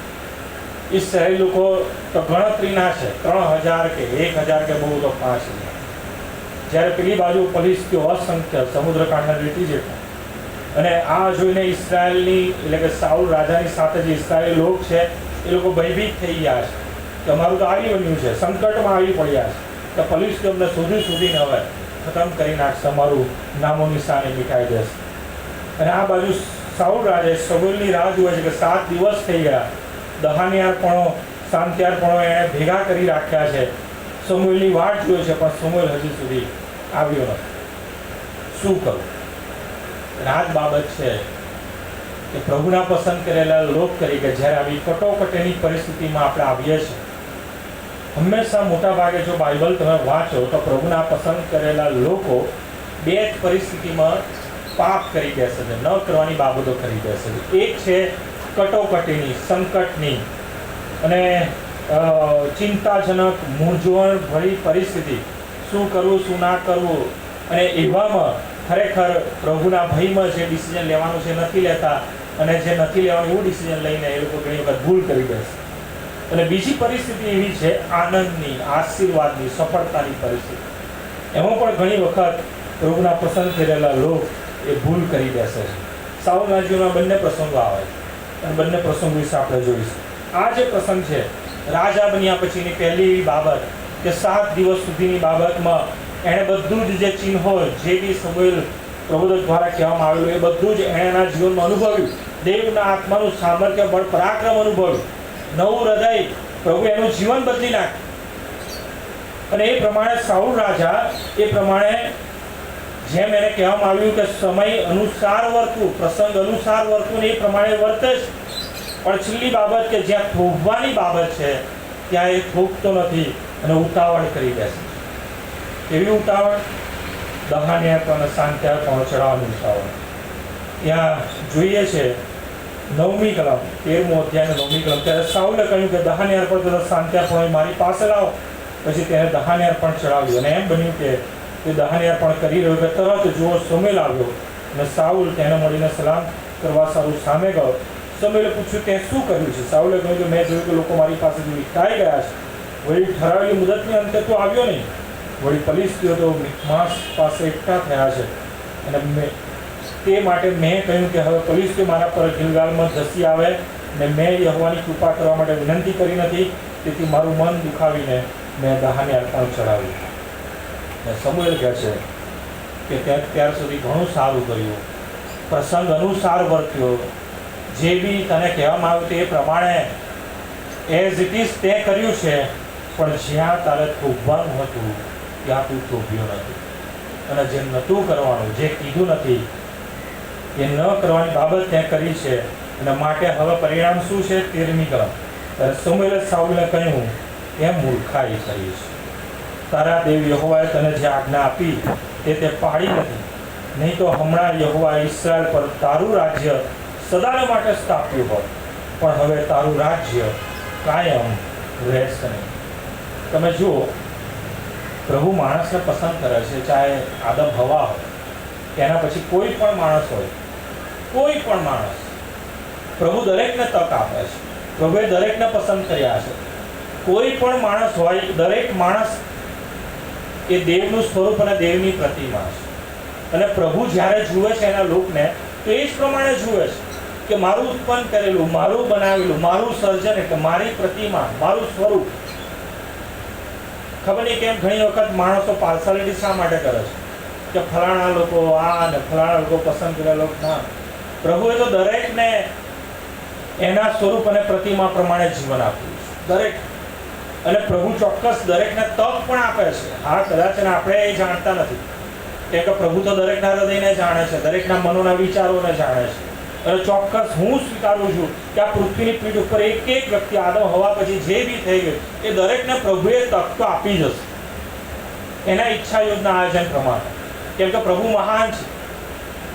ઇસ્રાયેલી લોકો તો ગણતરીના છે, 3000 કે 1000 કે બહુ તો 5000. જ્યારે પેલી બાજુ ફલિસ્તીઓ અસંખ્ય, સમુદ્રકાંઠના રેતી જેટલા. અને આ જોઈને ઇસ્રાયેલની એટલે કે સાઉલ રાજાની સાથે જે ઇસ્રાયેલી લોક છે એ લોકો ભયભીત થઈ ગયા છે કે અમારું તો આવી બન્યું છે, સંકટમાં આવી પડ્યા છે, કે ફલિસ્તીઓ અમને શોધીને હવે ખતમ કરી નાખશે, અમારું નામો નિશાની મિટાઈ દેશે. અને આ બાજુ સાઉલ રાજાએ સમુએલની રાહ જુએ છે કે 7 દિવસ થઈ ગયા, દહાનિયારપણો, શાંતિયારપણો એણે ભેગા કરી રાખ્યા છે, સમુએલની વાટ જુએ છે, પણ સમુએલ હજી સુધી આવ્યો નથી. શું કરવું? આ જ બાબત છે કે પ્રભુના પસંદ કરેલા લોક તરીકે જ્યારે આવી કટોકટીની પરિસ્થિતિમાં આપણે આવીએ છીએ, હંમેશા મોટા ભાગે જો બાઇબલ તમે વાંચો તો પ્રભુના પસંદ કરેલા લોકો 2 જ પરિસ્થિતિમાં પાપ કરી બેસે છે, ન કરવાની બાબતો કરી બેસે છે. એક છે કટોકટીની, સંકટની અને ચિંતાજનક, મૂંઝવણભરી પરિસ્થિતિ, શું કરવું શું ના કરવું. અને એવામાં ખરેખર પ્રભુના ભયમાં જે ડિસિઝન લેવાનું છે નથી લેતા, અને જે નથી લેવાનું એવું ડિસિઝન લઈને એ લોકો ઘણી વખત ભૂલ કરી બેસે. અને બીજી પરિસ્થિતિ એવી છે આનંદની, આશીર્વાદની, સફળતાની પરિસ્થિતિ. એમાં પણ ઘણી વખત પ્રભુના પસંદ કરેલા લોક એ ભૂલ કરી બેસે છે. સાઉલના જીવનમાં બંને પ્રસંગો આવે છે, અને બંને પ્રસંગો વિશે આપણે જોઈશું. આ જે પ્રસંગ છે રાજા બન્યા પછીની પહેલી બાબત કે 7 દિવસ સુધીની બાબતમાં એણે બધું જ જે ચિહ્નો, જે બી સમુએલ પ્રબોધક દ્વારા કહેવામાં આવેલું એ બધું જ એણે એના જીવનમાં અનુભવ્યું. દેવના આત્માનું સામર્થ્ય, બળ, પરાક્રમ અનુભવ્યું. નવું હૃદય, પ્રભુ એનું જીવન બદલી નાખ્યું. અને એ પ્રમાણે સાઉલ રાજા એ પ્રમાણે જેમ એને કહેવામાં આવ્યું કે સમય અનુસાર વર્તવું, પ્રસંગ અનુસાર વર્તવું, એ પ્રમાણે વર્તે છે. પણ છેલ્લી બાબત કે જ્યાં થોભવાની બાબત છે ત્યાં એ થોભતો નથી અને ઉતાવળ કરી દે છે. એવી ઉતાવળ, દહાનિયારપણ અને શાંતિયારપણ ચડાવવાની ઉતાવળ. ત્યાં જોઈએ છે 9મી કલમ, 13મો અધ્યાય 9મી કલમ, ત્યારે સાઉલે કહ્યું કે દહાનિયારપણ તથા શાંતિયારપણ મારી પાસે લાવો. પછી તેને દહાનિયારપણ ચડાવ્યું. અને એમ બન્યું કે તે દહાનિયારપણ કરી રહ્યો કે તરત જુઓ સમુએલ આવ્યો અને સાઉલ તેને મળીને સલામ કરવા સારું સામે ગયો. સમુએલે પૂછ્યું તે શું કર્યું છે? સાઉલે કહ્યું કે મેં જોયું કે લોકો મારી પાસેથી વિખરાઈ ગયા છે, વળી ઠરાવેલી મુદતની અંતે તો આવ્યો નહીં. વળી ફલિસ્તીઓ તો માસ પાસે એકઠા થયા છે, અને તે માટે મેં કહ્યું કે હવે ફલિસ્તીઓ મારા પર ગિલગાલમાં ધસી આવે, અને મેં યહોવાની કૃપા કરવા માટે વિનંતી કરી નથી, તેથી મારું મન દુખાવીને મેં દહાનિયારપણ ચડાવ્યું. અને સમુએલ કહે છે કે ત્યાર સુધી ઘણું સારું કર્યું, પ્રસંગ અનુસાર વર્ત્યો, જે બી તને કહેવામાં આવ્યું તે પ્રમાણે એઝ ઇટ ઇઝ તે કર્યું છે, પણ જ્યાં તારે થોભવાનું હતું ત્યાં તું થોભ્યો નથી. અને જે નહોતું કરવાનું, જે કીધું નથી, એ ન કરવાની બાબત તે કરી છે. અને માટે હવે પરિણામ શું છે? 13મી કલમ, ત્યારે સમુએલે સાઉલને કહ્યું એમ મૂર્ખાઈ કરી છે. તારા દેવ યહોવાએ તને જે આજ્ઞા આપી તે પાડી નથી, નહીં તો હમણાં યહોવાએ ઇસ્રાએલ પર તારું રાજ્ય સદાને માટે સ્થાપ્યું હોત, પણ હવે તારું રાજ્ય કાયમ રહેશે નહીં. તમે જુઓ, પ્રભુ માણસને પસંદ કરે છે, ચાહે આદમ હવા હોય, તેના પછી કોઈ પણ માણસ હોય, કોઈ પણ માણસ, પ્રભુ દરેકને તક આપે છે. પ્રભુએ દરેકને પસંદ કર્યા છે. કોઈ પણ માણસ હોય, દરેક માણસ એ દેવનું સ્વરૂપ અને દેવની પ્રતિમા છે. અને પ્રભુ જ્યારે જુએ છે એના લોકને, તો એ જ પ્રમાણે જુએ છે કે મારું ઉત્પન્ન કરેલું, મારું બનાવેલું, મારું સર્જન એટલે મારી પ્રતિમા, મારું સ્વરૂપ. ખબર નહીં કેમ ઘણી વખત માણસો પાર્સાલિટી શા માટે કરે છે કે ફલાણા લોકો આ ને ફલાણા લોકો પસંદ કરેલા લોકો ના. પ્રભુએ તો દરેકને એના સ્વરૂપ અને પ્રતિમા પ્રમાણે જીવન આપ્યું છે, દરેક. અને પ્રભુ ચોક્કસ દરેકને તક પણ આપે છે. હા, કદાચ આપણે એ જાણતા નથી, કેમ કે પ્રભુ તો દરેકના હૃદયને જાણે છે, દરેકના મનોના વિચારોને જાણે છે. અને ચોક્કસ હું સ્વીકારું છું કે આ પૃથ્વીની પીઠ ઉપર એક એક વ્યક્તિ, આદમ હવા પછી જે બી થઈ ગયું, એ દરેકને પ્રભુએ તક તો આપી જશે એના ઈચ્છા યોજના આયોજન પ્રમાણે. કેમ કે પ્રભુ મહાન છે.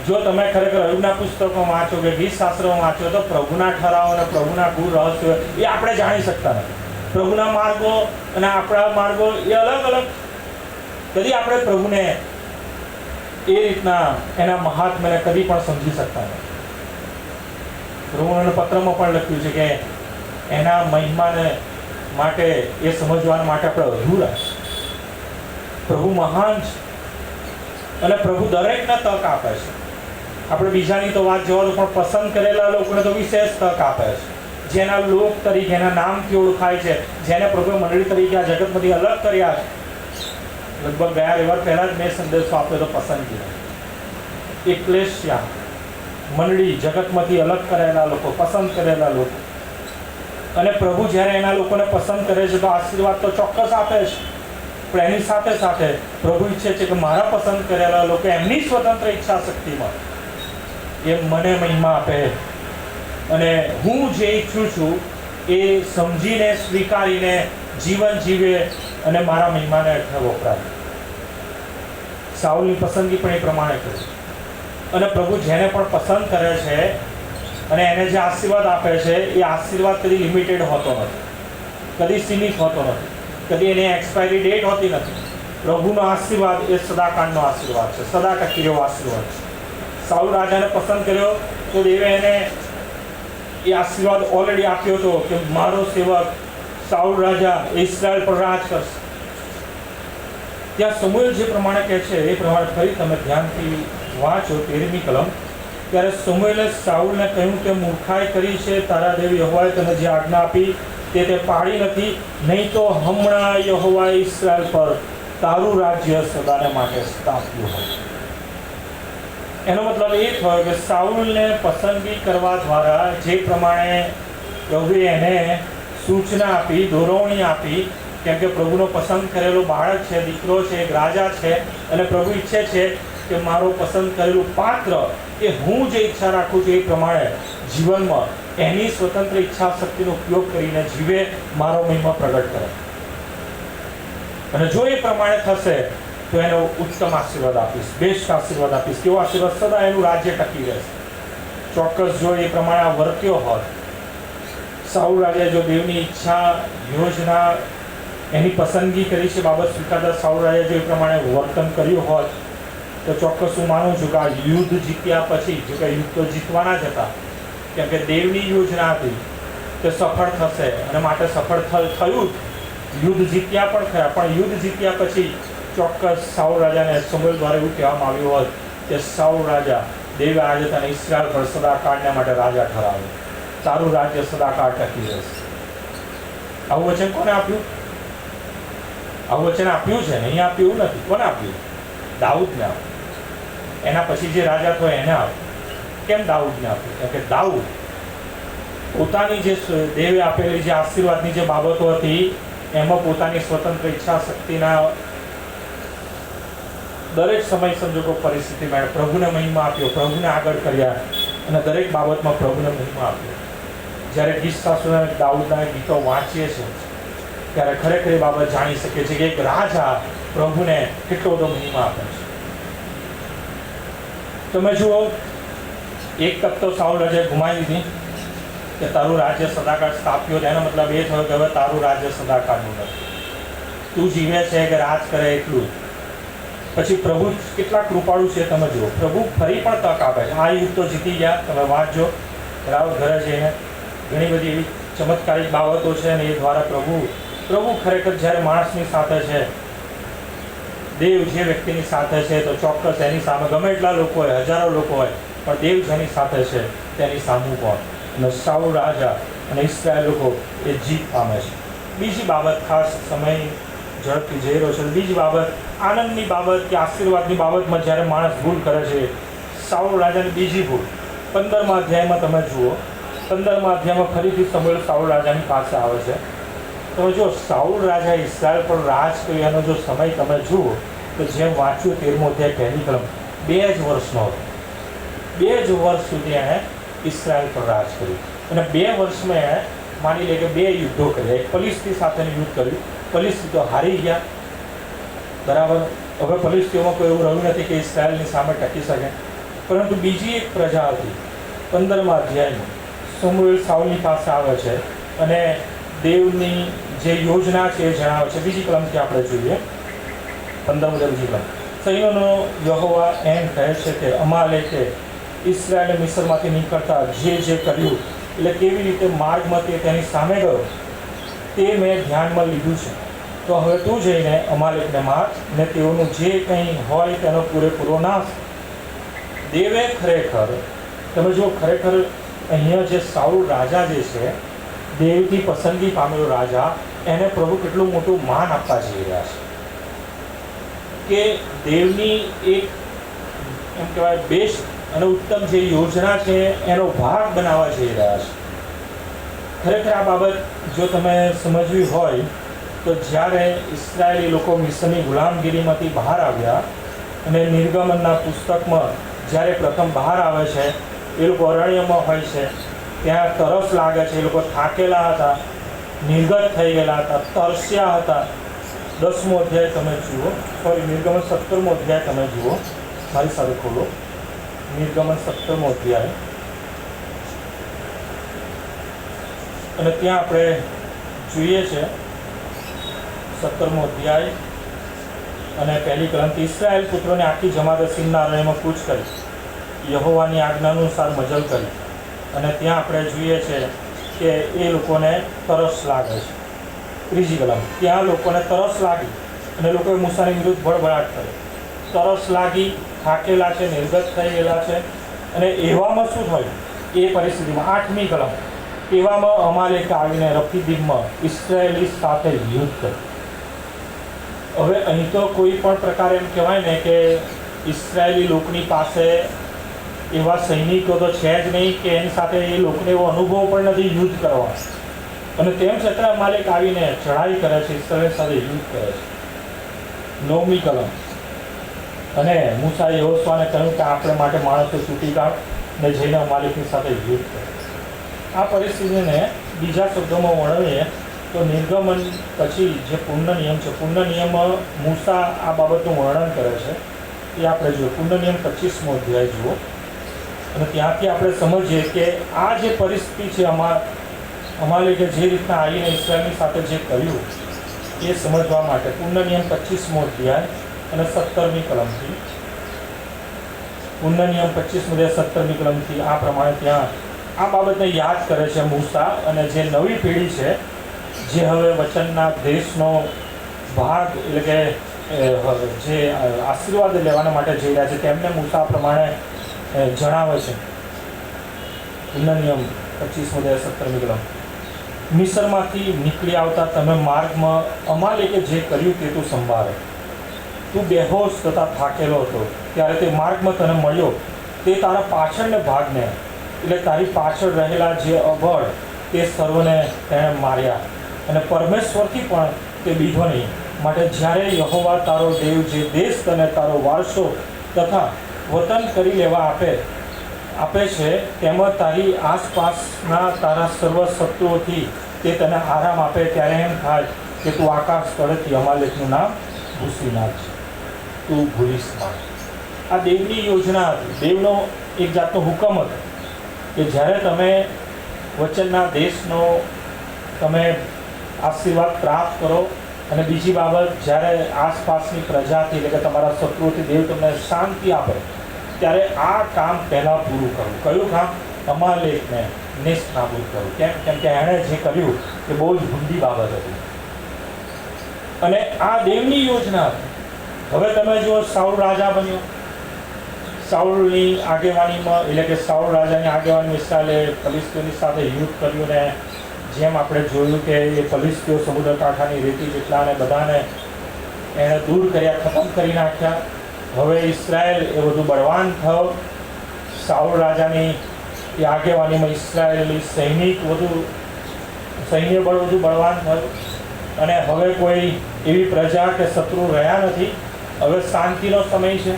જો તમે ખરેખર અયુબના પુસ્તકમાં વાંચો કે ગીતશાસ્ત્રમાં વાંચો, તો પ્રભુના ઠરાવ અને પ્રભુના ગુણ રહસ્યો એ આપણે જાણી શકતા નથી. પ્રભુના માર્ગો અને આપણા માર્ગો એ અલગ અલગ. કદી આપણે પ્રભુને એ રીતના એના મહાત્મ્યને કદી પણ સમજી શકતા નથી. પ્રભુના પત્રમાં પણ લખ્યું છે કે એના મહિમાને માટે એ સમજવા માટે આપણે અધૂરા છે. પ્રભુ મહાન છે અને પ્રભુ દરેકને તક આપે છે. આપણે બીજાની તો વાત જવા દો, પણ પસંદ કરેલા લોકોને તો વિશેષ તક આપે છે. જેના લોક તરીકે, એના નામથી ઓળખાય છે, જેને પ્રભુ મંડળી તરીકે આ જગતમાંથી અલગ કર્યા છે. લગભગ ગયા રવિવાર પહેલા જ મેં સંદેશો આપ્યો તો પસંદગી, એક્લેશિયા, મંડળી, જગતમાંથી અલગ કરેલા લોકો, પસંદ કરેલા લોકો. અને પ્રભુ જ્યારે એના લોકોને પસંદ કરે છે તો આશીર્વાદ તો ચોક્કસ આપે છે. પણ એની સાથે સાથે પ્રભુ ઈચ્છે છે કે મારા પસંદ કરેલા લોકો એમની સ્વતંત્ર ઈચ્છા શક્તિમાં એ મને મહિમા આપે અને હું જે ઈચ્છું છું એ સમજીને, સ્વીકારીને જીવન જીવે અને મારા મહિમાને હેઠળ વપરાય. સાઉલની પસંદગી પણ એ પ્રમાણે કરી. અને પ્રભુ જેને પણ પસંદ કરે છે અને એને જે આશીર્વાદ આપે છે, એ આશીર્વાદ કદી લિમિટેડ હોતો નથી, કદી સીમિત હોતો નથી, કદી એની એક્સપાયરી ડેટ હોતી નથી. પ્રભુનો આશીર્વાદ એ સદાકાળનો આશીર્વાદ છે, સદા ટકી રહેવો આશીર્વાદ છે. સાઉલ રાજાને પસંદ કર્યો તો દેવે એને એ આશીર્વાદ ઓલરેડી આપ્યો હતો કે મારો સેવક સાઉલ રાજા ઇઝરાયલ પર રાજ કરશે. ત્યાં સમુએલ જે પ્રમાણે કહે છે એ પ્રમાણે ફરી તમે ધ્યાનથી વાંચો 13મી કલમ. ત્યારે સમુએલે સાઉલને કહ્યું કે મૂર્ખાઈ કરી છે, તારા દેવ યહોવાએ તને જે આજ્ઞા આપી તે પાળી નથી, નહીં તો હમણાં યહોવાએ ઇઝરાયલ પર તારું રાજ્ય સદાને માટે સ્થાપ્યું હોય. એનો મતલબ એ થયો કે સાઉલને પસંદગી કરવા દ્વારા જે પ્રમાણે પ્રભુએ એને સૂચના આપી, દોરવણી આપી, કેમ કે પ્રભુનો પસંદ કરેલો બાળક છે, દીકરો છે, એક રાજા છે, અને પ્રભુ ઈચ્છે છે કે મારો પસંદ કરેલું પાત્ર એ હું જે ઈચ્છા રાખું છું એ પ્રમાણે જીવનમાં એની સ્વતંત્ર ઈચ્છા શક્તિનો ઉપયોગ કરીને જીવે, મારો મહિમા પ્રગટ કરે. અને જો એ પ્રમાણે થશે તો એનો ઉત્તમ આશીર્વાદ આપીશ, બેસ્ટ આશીર્વાદ આપીશ. કેવો આશીર્વાદ? સદા એનું રાજ્ય ટકી રહેશે. ચોક્કસ જો એ પ્રમાણે આ વર્ત્યો હોત, સાઉલ રાજાએ જો દેવની ઈચ્છા, યોજના, એની પસંદગી કરી છે, બાબત સ્વીકારતા સાઉલ રાજાએ જો એ પ્રમાણે વર્તન કર્યું હોત, તો ચોક્કસ હું માનું છું કે આ યુદ્ધ જીત્યા પછી, જો કે યુદ્ધ તો જીતવાના જ હતા, કેમ કે દેવની યોજના હતી તે સફળ થશે અને માટે સફળ થયું. યુદ્ધ જીત્યા પણ ખરા, પણ યુદ્ધ જીત્યા પછી ચોક્કસ સાઉલ રાજાને સમુએલ દ્વારા એવું કહેવામાં આવ્યું હોત કે સાઉલ રાજા, દેવે આજે તને ઇઝરાયલ પર સદાકાળને માટે રાજા ઠરાવ્યો, તારું રાજ્ય સદાકાળ ટકી રહેશે. આવું વચન કોને આપ્યું? આવું વચન આપ્યું છે, નહીં આપ્યું એવું નથી. કોને આપ્યું? દાઉદને આપ્યું. એના પછી જે રાજા થયો એને આપ્યું. કેમ દાઉદને આપ્યું? કેમ કે દાઉદ પોતાની જે દેવે આપેલી જે આશીર્વાદની જે બાબતો હતી એમાં પોતાની સ્વતંત્ર ઈચ્છા શક્તિના દરેક સમય સંજોગો પરિસ્થિતિમાં પ્રભુને મહિમા આપ્યો, પ્રભુને આગળ કર્યા અને દરેક બાબતમાં પ્રભુને મહિમા આપ્યો. જ્યારે ગીતશાસ્ત્રના દાઉદના ગીતો વાંચીએ છીએ ત્યારે ખરેખર એ બાબત જાણી શકીએ છીએ કે એક રાજા પ્રભુને કેટલો બધો મહિમા આપે છે. તમે જુઓ, એક તક તો સાઉલ રાજાએ ગુમાવી દીધી કે તારું રાજ્ય સદાકાળ સ્થાપ્યો. એનો મતલબ એ થયો કે હવે તારું રાજ્ય સદાકાળનું નથી, તું જીવે છે કે રાજ કરે એટલું. પછી પ્રભુ કેટલા કૃપાળુ છે તમે જુઓ, પ્રભુ ફરી પણ તક આપે છે. આ યુદ્ધ તો જીતી ગયા, તમે વાંચજો, રાવ ઘરે જઈને ઘણી બધી એવી ચમત્કારિક બાબતો છે અને એ દ્વારા પ્રભુ ખરેખર જ્યારે માણસની સાથે છે દેવ જે વ્યક્તિની સાથે છે તો ચોક્કસ એની સામે ગમે એટલા લોકો હોય, હજારો લોકો હોય, પણ દેવ જેની સાથે છે તેની સામું કોણ? અને સાઉલ રાજા અને ઇસ્રાયેલ લોકો એ જીત પામે છે. બીજી બાબત, ખાસ સમય ઝડપથી જઈ રહ્યો છે, બીજી બાબત, આનંદની બાબત કે આશીર્વાદની બાબતમાં જ્યારે માણસ ભૂલ કરે છે, સાઉલ રાજાની બીજી ભૂલ 15મા અધ્યાયમાં તમે જુઓ. 15મા અધ્યાયમાં ફરીથી સમુએલ સાઉલ રાજાની પાસે આવે છે. તમે જો સાઉલ રાજા ઇસ્રાયેલ પર રાજ કર્યો એનો જો સમય તમે જુઓ તો જેમ વાંચ્યું 13મો અધ્યાય પહેલી કલમ, 2 જ વર્ષનો હતો. 2 જ વર્ષ સુધી એણે ઇસ્રાયેલ પર રાજ કર્યું અને 2 વર્ષમાં એણે માની લે કે 2 યુદ્ધો કર્યા. એક ફલિસ્તી સાથેનું યુદ્ધ કર્યું, ફલિસ્તી તો હારી ગયા, બરાબર. હવે ફલિસ્તીઓમાં કોઈ એવું રહ્યું નથી કે ઇસ્રાયેલની સામે ટકી શકે. પરંતુ બીજી એક પ્રજા હતી. 15મા અધ્યાયમાં સમુએલ સાઉલની પાસે આવે છે અને દેવની જે યોજના છે એ જણાવે છે. બીજી કલમથી આપણે જોઈએ, 15મા બીજી કલમ. સૈન્યોનો યહોવા એમ કહે છે કે અમાલેકે ઇસ્રાયેલે મિસ્રમાંથી નીકળતા જે કર્યું, એટલે કેવી રીતે માર્ગમાં તે તેની સામે ગયો તે મેં ધ્યાનમાં લીધું છે. તો હવે તું જઈને અમાલેકને માર ને તેઓનું જે કંઈ હોય તેનો પૂરેપૂરો નાશ. દેવે ખરેખર, તમે જો ખરેખર અહીંયા જે સાઉલ રાજા જે છે, દેવથી પસંદગી પામેલો રાજા, એને પ્રભુ કેટલું મોટું માન આપવા જઈ રહ્યા છે કે દેવની એક એમ કહેવાય બેસ્ટ અને ઉત્તમ જે યોજના છે એનો ભાગ બનાવવા જઈ રહ્યા છે. ખરેખર આ બાબત જો તમે સમજવી હોય તો જ્યારે ઇસ્રાયેલી લોકો મિસ્રની ગુલામગીરીમાંથી બહાર આવ્યા અને નિર્ગમનના પુસ્તકમાં જ્યારે પ્રથમ બહાર આવે છે, એ લોકો અરણ્યમાં હોય છે, ત્યાં તરસ લાગે છે, એ લોકો થાકેલા હતા, નિર્ગત થઈ ગયેલા હતા, તરસ્યા હતા. 10મો અધ્યાય તમે જુઓ, નિર્ગમન 17મો અધ્યાય તમે જુઓ, મારી સાથે ખોલો. નિર્ગમન 17મો અધ્યાય અને ત્યાં આપણે જોઈએ છે 17મો અધ્યાય અને પહેલી કલમથી. ઇસ્રાયેલ પુત્રોને આખી જમાતે સીનના અરણ્યમાં કૂચ કરી, યહોવાની આજ્ઞા અનુસાર મજલ કરી. અને ત્યાં આપણે જોઈએ છે કે એ લોકોને તરસ લાગે છે. ત્રીજી કલમ, ત્યાં લોકોને તરસ લાગી અને લોકોએ મૂસાની વિરુદ્ધ બળબડાટ કરી. તરસ લાગી, થાકેલા છે, નિર્ગત થઈ ગયેલા છે. અને એવામાં શું થયું એ પરિસ્થિતિમાં 8મી કલમ, એવામાં અમાલેક આવીને રફીદીમમાં ઇસ્રાયેલી સાથે યુદ્ધ કર્યું. હવે અહીં તો કોઈ પણ પ્રકારે એમ કહેવાય ને કે ઇસ્રાયેલી લોકોની પાસે એવા સૈનિકો તો છે જ નહીં કે એની સાથે એ લોકોને એવો અનુભવ પણ નથી યુદ્ધ કરવા, અને તેમ છતાં અમાલેક આવીને ચઢાઈ કરે છે, ઇસ્રાયેલ સાથે યુદ્ધ કરે છે. 9મી કલમ, અને મૂસાએ યહોશુઆને કહ્યું કે આપણે માટે માણસો ચૂંટી કાઢ ને જઈને અમાલેકની સાથે યુદ્ધ કરે. આ પરિસ્થિતિને બીજા શબ્દોમાં વર્ણવીએ તો નિર્ગમન પછી જે પૂર્ણ નિયમ છે, પૂર્ણ નિયમમાં મૂસા આ બાબતનું વર્ણન કરે છે. એ આપણે જોઈએ, પૂર્ણ નિયમ 25મો અધ્યાય જુઓ અને ત્યાંથી આપણે સમજીએ કે આ જે પરિસ્થિતિ છે, અમાલેકે જે રીતના આવીને ઇસ્રાયેલની સાથે જે કર્યું એ સમજવા માટે પૂર્ણ નિયમ 25મો અધ્યાય અને 17મી કલમથી. પૂર્ણ નિયમ 25મો અધ્યાય 17મી કલમથી આ પ્રમાણે ત્યાં આ બાબતને યાદ કરે છે મૂસા. અને જે નવી પેઢી છે, જે હવે વચનના દેશનો ભાગ એટલે કે જે આશીર્વાદ લેવાના માટે જઈ રહ્યા છે, તેમને મૂસા પ્રમાણે જણાવે છે. પૂર્ણ નિયમ 25મો અધ્યાય 17મી કલમ, મિસ્રમાંથી નીકળી આવતા તમે માર્ગમાં અમાલેકે જે કર્યું તે તું સંભાળે. તું બેહોશ તથા થાકેલો હતો ત્યારે તે માર્ગમાં તને મળ્યો, તે તારા પાછળને ભાગને એટલે તારી પાછળ રહેલા જે અબળ તે સર્વને તેણે માર્યા, અને પરમેશ્વરથી પણ તે બીધો નહીં. માટે જ્યારે યહોવા તારો દેવ જે દેશ તને તારો વારસો તથા વતન કરી લેવા આપે છે, તેમાં તારી આસપાસના તારા સર્વ શત્રુઓથી તે તને આરામ આપે, ત્યારે એમ થાય કે તું આકાશ તળેથી અમાલેકનું નામ ભૂસી નાખ, તું ભૂલીશ ના. આ દેવની યોજના હતી, દેવનો એક જાતનો હુકમ હતો કે જ્યારે તમે વચનના દેશનો તમે આશીર્વાદ પ્રાપ્ત કરો, અને બીજી બાબત, જ્યારે આસપાસની પ્રજાથી એટલે કે તમારા શત્રુઓથી દેવ તમને શાંતિ આપે, ત્યારે આ કામ પહેલાં પૂરું કરવું. કયું કામ? અમાલેકને નેસ્ત નાબૂદ કરવું. કેમ કે એણે જે કર્યું એ બહુ જ ભૂંડી બાબત હતી અને આ દેવની યોજના હતી. હવે તમે જુઓ, સાઉલ રાજા બન્યો. સાઉલની આગેવાનીમાં, એટલે કે સાઉલ રાજાની આગેવાનીમાં ઇસ્રાએલે ફલિસ્તીની સાથે યુદ્ધ કર્યું ને જેમ આપણે જોયું કે એ ફલિસ્તીઓ સમુદ્ર કાંઠાની રેતી જેટલાને બધાને એણે દૂર કર્યા, ખતમ કરી નાખ્યા. હવે ઇસ્રાએલ એ બધું બળવાન થયો. સાઉલ રાજાની એ આગેવાનીમાં ઇસ્રાએલી સૈન્ય બળ વધુ બળવાન થયું. અને હવે કોઈ એવી પ્રજા કે શત્રુ રહ્યા નથી. હવે શાંતિનો સમય છે.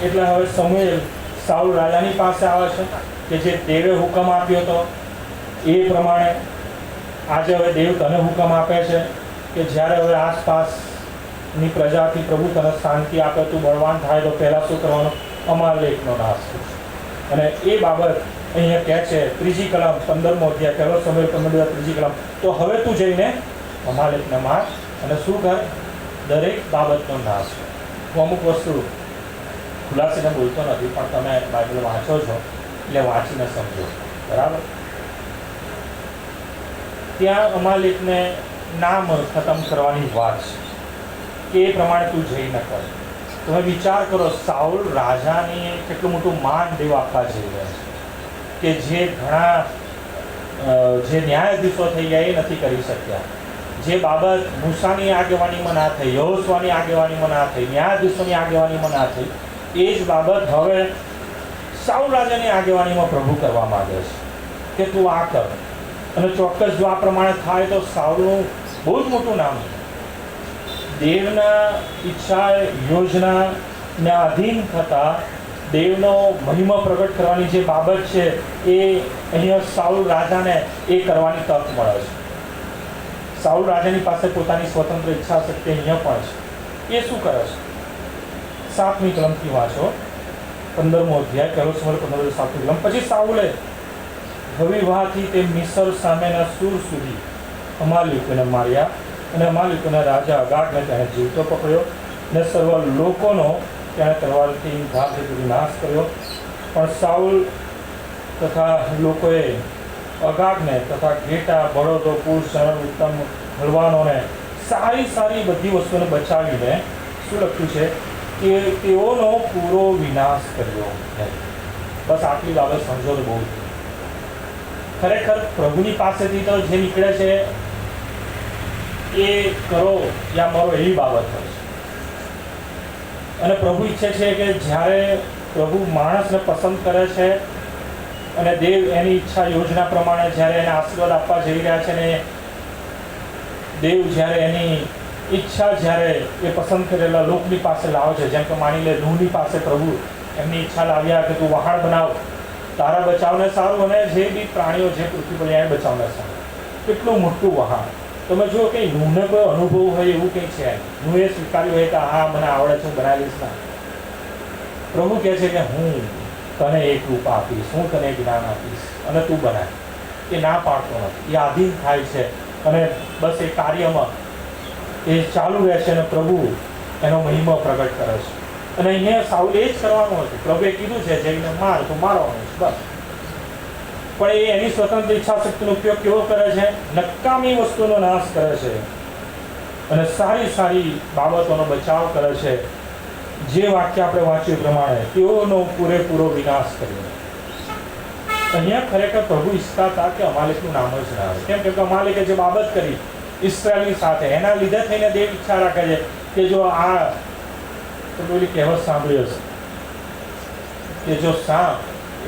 એટલે હવે સમુએલ સાઉલ રાજાની પાસે આવે છે કે જે દેવે હુકમ આપ્યો હતો એ પ્રમાણે આજે હવે દેવ તને હુકમ આપે છે કે જ્યારે હવે આસપાસની પ્રજાથી પ્રભુ તને શાંતિ આપે, તું બળવાન થાય તો પહેલાં શું કરવાનું? અમાલેકનો નાશ કરશે. અને એ બાબત અહીંયા કહે છે 3જી કલમ 15મો અધ્યાય, પહેલો સમય 3જી કલમ. તો હવે તું જઈને અમાલેકને માર અને શું કર? દરેક બાબતનો નાશ કર. હું અમુક વસ્તુ ખુલાસીને બોલતો નથી, પણ તમે બાઇબલ વાંચો છો એટલે વાંચીને સમજો, બરાબર? ત્યાં અમાલેકને નામ ખતમ કરવાની વાત છે કે એ પ્રમાણે તું જઈ ન કર. તમે વિચાર કરો, સાઉલ રાજાને કેટલું મોટું માન દેવ આપવા જઈ રહ્યા છે કે જે ઘણા જે ન્યાયાધીશો થઈ ગયા એ નથી કરી શક્યા. જે બાબત મૂસાની આગેવાનીમાં ના થઈ, યહોશુઆની આગેવાનીમાં ના થઈ, ન્યાયાધીશોની આગેવાનીમાં ના થઈ, એ જ બાબત હવે સાઉલ રાજાની આગેવાનીમાં પ્રભુ કરવા માંગે છે કે તું આ કર. અને ચોક્કસ જો આ પ્રમાણે થાય તો સાઉલનું બહુ જ મોટું નામ છે. દેવના ઈચ્છા યોજનાને આધીન થતાં દેવનો મહિમા પ્રગટ કરવાની જે બાબત છે એ અહીંયા સાઉલ રાજાને એ કરવાની તક મળે છે. સાઉલ રાજાની પાસે પોતાની સ્વતંત્ર ઈચ્છા શક્તિ અહીંયા પણ છે. એ શું કરે છે? 7મી કલમથી વાંચો, 15મો અધ્યાય, પહેલો સમય 15 7મી કલમ. પછી સાઉલે ભવિવાહથી તે મિસર સામેના સૂર સુધી અમાલેકીઓને માર્યા, અને અમાલેકીઓના રાજા અગાગને તેણે જીવતો પકડ્યો, અને સર્વ લોકોનો તેણે તલવારથી ઘાતથી વિનાશ કર્યો. પણ સાઉલ તથા લોકોએ અગાગને તથા ઘેટા, બળદો, પુરુષ, ઉત્તમ હલવાનોને સારી બધી વસ્તુને બચાવીને શું લખ્યું છે કે તેઓનો પૂરો વિનાશ કર્યો. બસ આટલી બાબત સમજો તો બહુ. ખરેખર પ્રભુની પાસેથી તો જે નીકળે છે એ કરો યા મરો એવી બાબત હોય છે. અને પ્રભુ ઈચ્છે છે કે જ્યારે પ્રભુ માણસને પસંદ કરે છે અને દેવ એની ઈચ્છા યોજના પ્રમાણે જ્યારે એને આશીર્વાદ આપવા જઈ રહ્યા છે ને દેવ જ્યારે એની ઈચ્છા જ્યારે એ પસંદ કરેલા લોકની પાસે લાવે છે, જેમ કે માની લે નૂહની પાસે પ્રભુ એમની ઈચ્છા લાવ્યા કે તું વહાણ બનાવ, તારા બચાવને સારું, અને જે બી પ્રાણીઓ જે પૃથ્વી પર એને બચાવને સારું. કેટલું મોટું વહાણ. તમે જુઓ કે નૂહને કોઈ અનુભવ હોય એવું કંઈ છે. નૂહે સ્વીકાર્યું હોય કે હા મને આવડે છે, હું બનાવીશ ના. પ્રભુ કહે છે કે હું તને એક રૂપ આપીશ, હું તને જ્ઞાન આપીશ અને તું બનાય. એ ના પાડતો નથી, એ આધીન થાય છે અને બસ એ કાર્યમાં એ ચાલુ રહે છે અને પ્રભુ એનો મહિમા પ્રગટ કરે છે. અને અહીંયા સાઉલ એ જ કરવાનું હતું. પ્રભુએ કીધું છે જઈને માર તો મારવાનું છે બસ. પણ એ એની સ્વતંત્ર ઈચ્છા શક્તિનો ઉપયોગ કેવો કરે છે? નકામી વસ્તુનો નાશ કરે છે અને સારી બાબતોનો બચાવ કરે છે. જે વાક્ય આપણે વાંચ્યું પ્રમાણે તેઓનો પૂરેપૂરો વિનાશ કર્યો. અહીંયા ખરેખર પ્રભુ ઈચ્છતા હતા કે અમાલેકનું નામ જ ના આવે. કેમ કે અમાલેકે જે બાબત કરી ઇસ્રાએલની સાથે, એના લીધે થઈને દેવ ઈચ્છા રાખે છે કે જો આ પેલી કહેવત સાંભળી હશે કે જો સાપ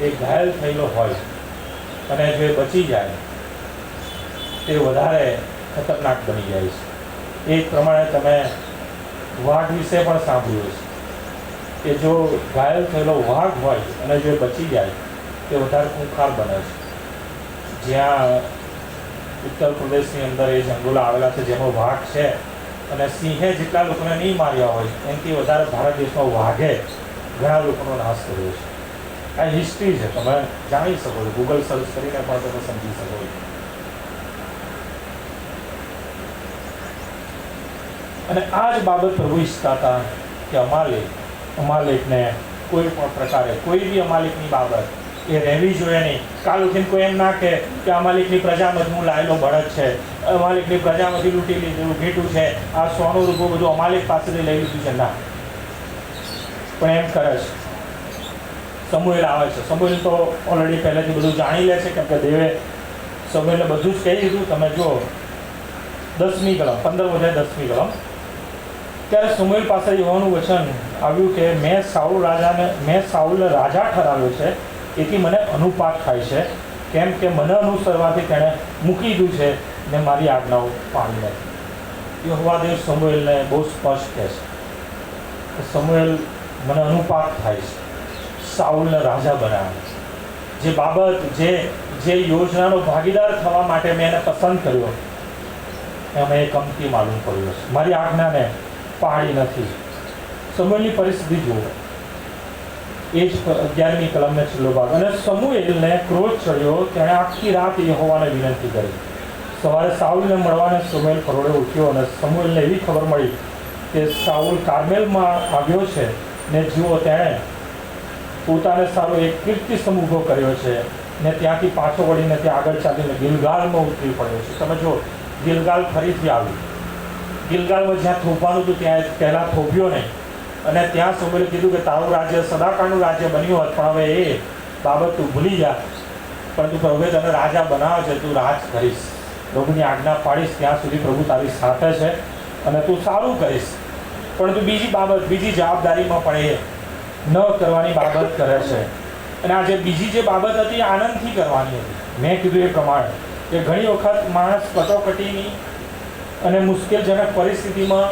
એ ઘાયલ થયેલો હોય અને જો એ બચી જાય તે વધારે ખતરનાક બની જાય છે. એ પ્રમાણે તમે વાઘ વિશે પણ સાંભળ્યું છે કે જો ઘાયલ થયેલો વાઘ હોય અને જો એ બચી જાય તે વધારે ખૂંખાર બને છે. જ્યાં ઉત્તર પ્રદેશની અંદર એ જંગલો આવેલા છે જેમાં વાઘ છે અને સિંહે જેટલા લોકોને નહીં માર્યા હોય એનાથી વધારે ભારત દેશમાં વાઘે ઘણા લોકોનો નાશ કર્યો છે. આ હિસ્ટ્રી છે, તમે જાણી શકો છો, ગૂગલ સર્ચ કરીને પણ તમે સમજી શકો છો. અને આ જ બાબત પ્રભુ ઈચ્છતા હતા કે અમાલેકને કોઈ પણ પ્રકારે કોઈ બી અમાલેકની બાબત એ રહેવી જોઈએ નહીં. કાલ ઉઠીને કોઈ એમ ના કે અમાલેકની પ્રજામાંથી હું લાયેલો બળદ છે, અમાલેકની પ્રજામાંથી લૂંટી લીધેલું ઘેટું છે, આ સોનું રૂપું બધું અમાલેક પાસેથી લઈ લીધું છે. ના, પણ એમ કરે છે. સમુએલ આવે છે. સમુએલ તો ઓલરેડી પહેલેથી બધું જાણી લે છે, કેમ કે દેવે સમુએલને બધું જ કહી દીધું. તમે જુઓ 10મી કલમ 15 કલમ. ત્યારે સમુએલ પાસે યહોવાનું વચન આવ્યું કે મેં સાઉલને રાજા ઠરાવ્યો છે, એથી મને અનુપાત થાય છે, કેમ કે મને અનુસરવાથી તેણે મૂકી દીધું છે ને મારી આજ્ઞાઓ પાળી નથી. યહોવા દેવ સમુએલને બહુ સ્પષ્ટ કહે છે કે સમુએલ મને અનુપાત થાય છે, સાઉલને રાજા બનાવે. જે બાબત જે યોજનાનો ભાગીદાર થવા માટે મેં એને પસંદ કર્યો એમાં એ કમતી માલુમ પડ્યો છે. મારી આજ્ઞાને પાળી નથી. સમુએલની પરિસ્થિતિ જુઓ. એ જ 11મી કલમને છેલ્લો ભાગ. અને સમુએલને ક્રોધ ચડ્યો, તેણે આખી રાત યહોવાને વિનંતી કરી. સવારે સાઉલને મળવાને સમુએલ પરોળે ઉઠ્યો અને સમુએલને એવી ખબર મળી કે સાઉલ કાર્મેલમાં આવ્યો છે ને જુઓ તેણે પોતાને સારો એક કીર્તિસ્તંભ ઊભો કર્યો છે ને ત્યાંથી પાછો વળીને ત્યાં આગળ ચાલીને ગિલગાલમાં ઉતરી પડ્યો છે. તમે જો ગિલગાલ ફરીથી આવ્યું. ગિલગાલમાં જ્યાં થોભવાનું હતું ત્યાં પહેલાં થોભ્યો નહીં, અને ત્યાં સમુએલે કીધું કે તારું રાજ્ય સદાકાળનું રાજ્ય બન્યું હોત, પણ હવે એ બાબત તું ભૂલી જા. પરંતુ પ્રભુએ તને રાજા બનાવે છે, તું રાજ કરીશ, પ્રભુની આજ્ઞા પાડીશ, ત્યાં સુધી પ્રભુ તારી સાથે છે અને તું સારું કરીશ. પરંતુ બીજી જવાબદારીમાં પણ એ ન કરવાની બાબત કરે છે. અને આ બીજી જે બાબત હતી એ આનંદથી કરવાની હતી. મેં કીધું એ પ્રમાણે કે ઘણી વખત માણસ કટોકટીની અને મુશ્કેલજનક પરિસ્થિતિમાં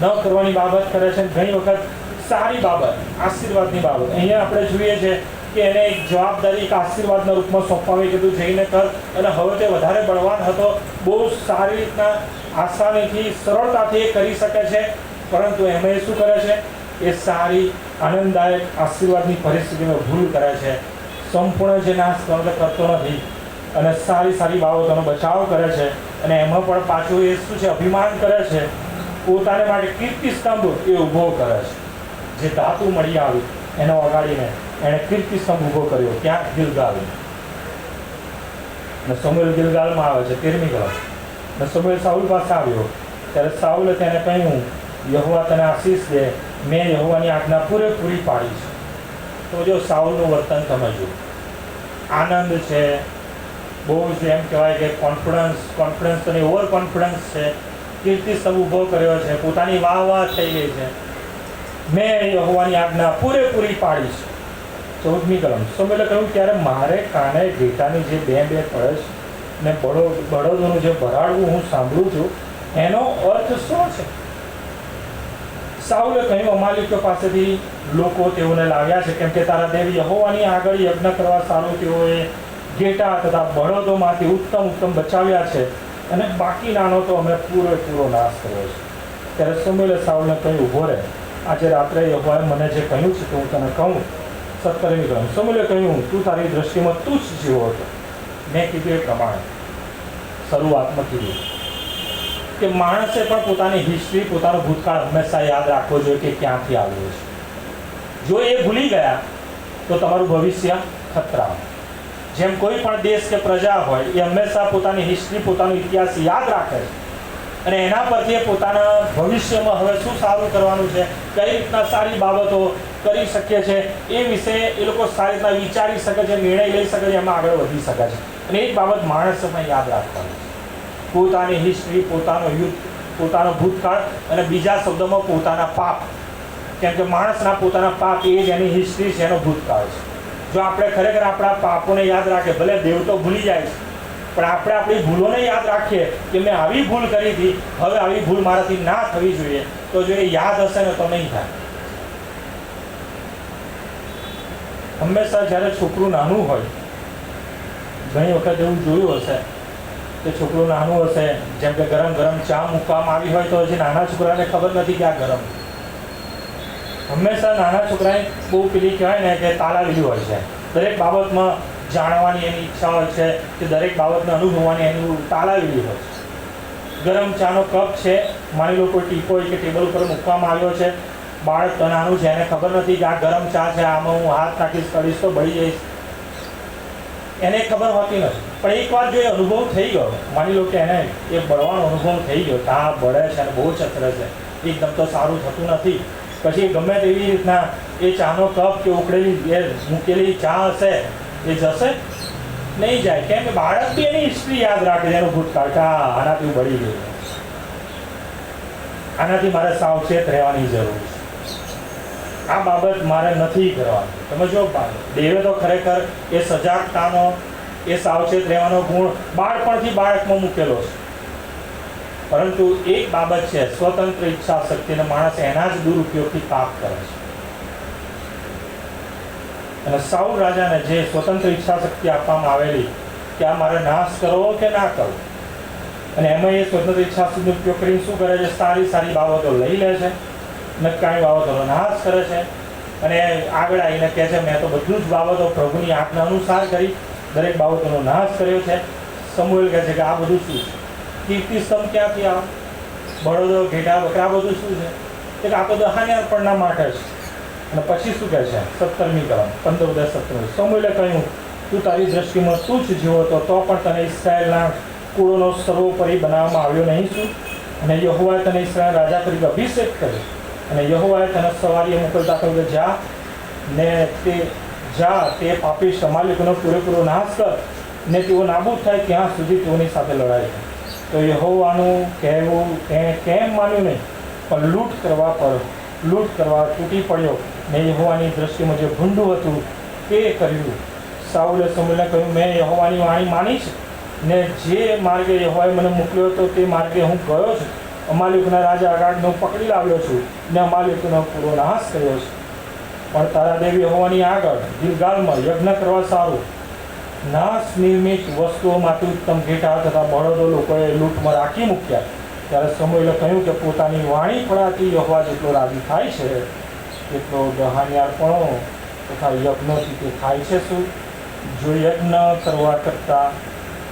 ન કરવાની બાબત કરે છે. ઘણી વખત સારી બાબત, આશીર્વાદની બાબત, અહીંયા આપણે જોઈએ છે કે એને એક જવાબદારી એક આશીર્વાદના રૂપમાં સોંપવામાં કીધું જઈને કર, અને હવે તે વધારે બળવાન હતો, બહુ સારી રીતના આસાનીથી સરળતાથી એ કરી શકે છે. પરંતુ એમાં એ શું કરે છે? એ સારી આનંદદાયક આશીર્વાદની પરિસ્થિતિમાં ભૂલ કરે છે. સંપૂર્ણ જે નાશ કરતો નથી અને સારી બાબતોનો બચાવ કરે છે. અને એમાં પણ પાછું એ શું છે? અભિમાન કરે છે. પોતાને માટે કીર્તિસ્તંભ એ ઊભો કરે છે. જે ધાતુ મળી આવી એનો વગાડીને એણે કીર્તિસ્તંભ ઊભો કર્યો. ક્યાંક ગિલગાલ. ને સમુએલ ગિલગાલમાં આવે છે 13મી કલમ. ને સમુએલ સાઉલ પાસે આવ્યો ત્યારે સાઉલે તેને કહ્યું, યહોવા તને આશીષ દે, મેં યહોવાની આજ્ઞા પૂરેપૂરી પાડી છે. તો જો સાઉલનું વર્તન તમે જુઓ. આનંદ છે, બહુ જ એમ કહેવાય કે કોન્ફિડન્સ અને ઓવર કોન્ફિડન્સ છે. કીર્તિસ્તંભ ઊભો કર્યો છે, પોતાની વાહ થઈ ગઈ છે. મેં યહોવાની આજ્ઞા પૂરેપૂરી પાડી છે. 14મી કલમ. સમુએલે કહ્યું, ત્યારે મારે કાને ઘેટાની જે બે પડે છે ને બળદોનું જે ભરાડવું હું સાંભળું છું, એનો અર્થ શું છે? સાઉલે કહ્યું, અમાલિકીઓ પાસેથી લોકો તેઓને લાવ્યા છે, કેમ કે તારા દેવ યહોવાની આગળ યજ્ઞ કરવા સારું તેઓએ ઘેટા તથા બળદોમાંથી ઉત્તમ બચાવ્યા છે, અને બાકીનાનો તો અમે પૂરેપૂરો નાશ કર્યો છે. ત્યારે સમુએલે સાઉલને કહ્યું, ઊભો રહે, આજે રાત્રે યહોવાએ મને જે કહ્યું છે તો હું તને કહું. 17મી કલમ. સમુએલે કહ્યું, તું તારી દ્રષ્ટિમાં તુચ્છ જેવો હતો. મેં કીધું એ પ્રમાણે શરૂઆતમાં કીધું કે માણસે પણ પોતાની હિસ્ટ્રી, પોતાનો ભૂતકાળ હંમેશા યાદ રાખવો જોઈએ કે ક્યાંથી આવ્યો છે. જો એ ભૂલી ગયા તો તમારું ભવિષ્ય ખતરામાં. જેમ કોઈ પણ દેશ કે પ્રજા હોય એ હંમેશા પોતાની હિસ્ટ્રી, પોતાનો ઇતિહાસ યાદ રાખે છે, અને એના પરથી પોતાના ભવિષ્યમાં હવે શું સારું કરવાનું છે, કઈ રીતના સારી બાબતો કરી શકીએ છે, એ વિશે એ લોકો સારી રીતના વિચારી શકે છે, નિર્ણય લઈ શકે છે, એમાં આગળ વધી શકે છે. અને એ જ બાબત માણસે પણ યાદ રાખવાની છે. પોતાની હિસ્ટ્રી, પોતાનો યુદ્ધ, પોતાનો ભૂતકાળ, અને બીજા શબ્દોમાં પોતાના પાપ. કેમ કે માણસના પોતાના પાપ એ જ એની હિસ્ટ્રી છે, એનો ભૂતકાળ છે. જો આપણે ખરેખર આપણા પાપોને યાદ રાખીએ, ભલે દેવ તો ભૂલી જાય છે, પણ આપણે આપણી ભૂલોને યાદ રાખીએ કે મેં આવી ભૂલ કરી હતી, હવે આવી ભૂલ મારાથી ના થવી જોઈએ, તો જો એ યાદ હશે ને તો નહીં થાય. હંમેશા જ્યારે છોકરું નાનું હોય, ઘણી વખત એવું જોયું હશે કે છોકરું નાનું હશે, જેમ કે ગરમ ચા મૂકવામાં આવી હોય તો હજી નાના છોકરાને ખબર નથી કે આ ગરમ. હંમેશા નાના છોકરાને બહુ પેલી કહેવાય ને કે તાલાવેલી હોય છે. દરેક બાબતમાં જાણવાની એની ઈચ્છા હોય છે, કે દરેક બાબતને અનુભવવાની એની તાલાવેલી હોય છે. ગરમ ચાનો કપ છે, માની લો કોઈ ટીપો હોય કે ટેબલ ઉપર મૂકવામાં આવ્યો છે, બાળક નાનું છે, એને ખબર નથી કે આ ગરમ ચા છે, આમાં હું હાથ નાખીશ, કરીશ તો બળી જઈશ, એને ખબર હોતી નથી. પણ એકવાર જો એ અનુભવ થઈ ગયો, માની લો કે એને એ બળવાનો અનુભવ થઈ ગયો, આ બળે છે અને બહુ ચતરે છે, એકદમ તો સારું થતું નથી, પછી ગમે તેવી રીતના એ ચાનો કપ કે ઉકળેલી એ મૂકેલી ચા હશે એ જશે નહીં જાય. કેમ કે બાળક બી એની હિસ્ટ્રી યાદ રાખે છે, એનું ભૂતકાળ કે આનાથી બળી ગયું, આનાથી મારે સાવચેત રહેવાની જરૂર છે, આ બાબત મારે નથી કરવાની. તમે જો દેવે તો ખરેખર એ સજાગતાનો એ સાવચેત રહેવાનો ગુણ બાળપણથી બાળકમાં મૂકેલો છે. પરંતુ એક બાબત છે, સ્વતંત્ર ઈચ્છા શક્તિને માણસ એના જ દુરુપયોગથી પાપ કરે છે. અને સાઉલ રાજાને જે સ્વતંત્ર ઈચ્છા શક્તિ આપવામાં આવેલી કે આ મારે નાશ કરવો કે ના કરવો, અને એમાં એ સ્વતંત્ર ઈચ્છા શક્તિનો ઉપયોગ કરીને શું કરે છે, સારી સારી બાબતો લઈ લે છે, નકામી બાબતોનો નાશ કરે છે, અને આગળ આવીને કહે છે મેં તો બધું જ બાબતો પ્રભુની આજ્ઞા અનુસાર કરી, દરેક બાબતોનો નાશ કર્યો છે. સમુએલ કહે છે કે આ બધું શું છે, કીર્તિ સ્તંભ ક્યાંથી આવે, બળદો ઘેટા બકરા બધું શું છે, આ તો દહાને અર્પણના માટે છે. અને પછી શું કહે છે 17મી કલમ 15-17 સમુએલે કહ્યું તું તારી દ્રષ્ટિમાં તું જ જીવો તો પણ તને ઇસ્રાયેલના કુળોનો સર્વોપરી બનાવવામાં આવ્યો નહીં શું? અને યહોવાએ તને ઇસ્રાયેલ રાજા તરીકે અભિષેક કર્યો, અને યહોવાએ તને સવારીએ મોકલતા કહ્યું કે જા તે પાપી અમાલેકનો પૂરેપૂરો નાશ કર, ને તેઓ નાબૂદ થાય ત્યાં સુધી તેઓની સાથે લડાઈ. તો યહોવાનું કહેવું કેમ માન્યું નહીં, પણ લૂંટ કરવા તૂટી પડ્યો, ને યહોવાની દ્રષ્ટિમાં જે ભૂંડું હતું તે કર્યું. સાઉલે સમુએલને કહ્યું મેં યહોવાની વાણી માની છે, ને જે માર્ગે યહોવાએ મને મોકલ્યો હતો તે માર્ગે હું ગયો છું. અમાલેકના રાજા અગાગને પકડી લાવ્યો છું, ને અમાલેકનો પૂરો નાશ કર્યો છે. પણ તારા દેવ યહોવાની આગળ ગિલગાલમાં યજ્ઞ કરવા સારું નાશ નિર્મિત વસ્તુઓમાંથી ઉત્તમ ઘેટા તથા બળદો લોકોએ લૂંટમાં રાખી મૂક્યા. ત્યારે સમુએલે કહ્યું કે પોતાની વાણી પડાથી યહોવા જેટલો રાજી થાય છે એટલો દહાન્યાર્પણો તથા યજ્ઞથી તે થાય છે શું? જો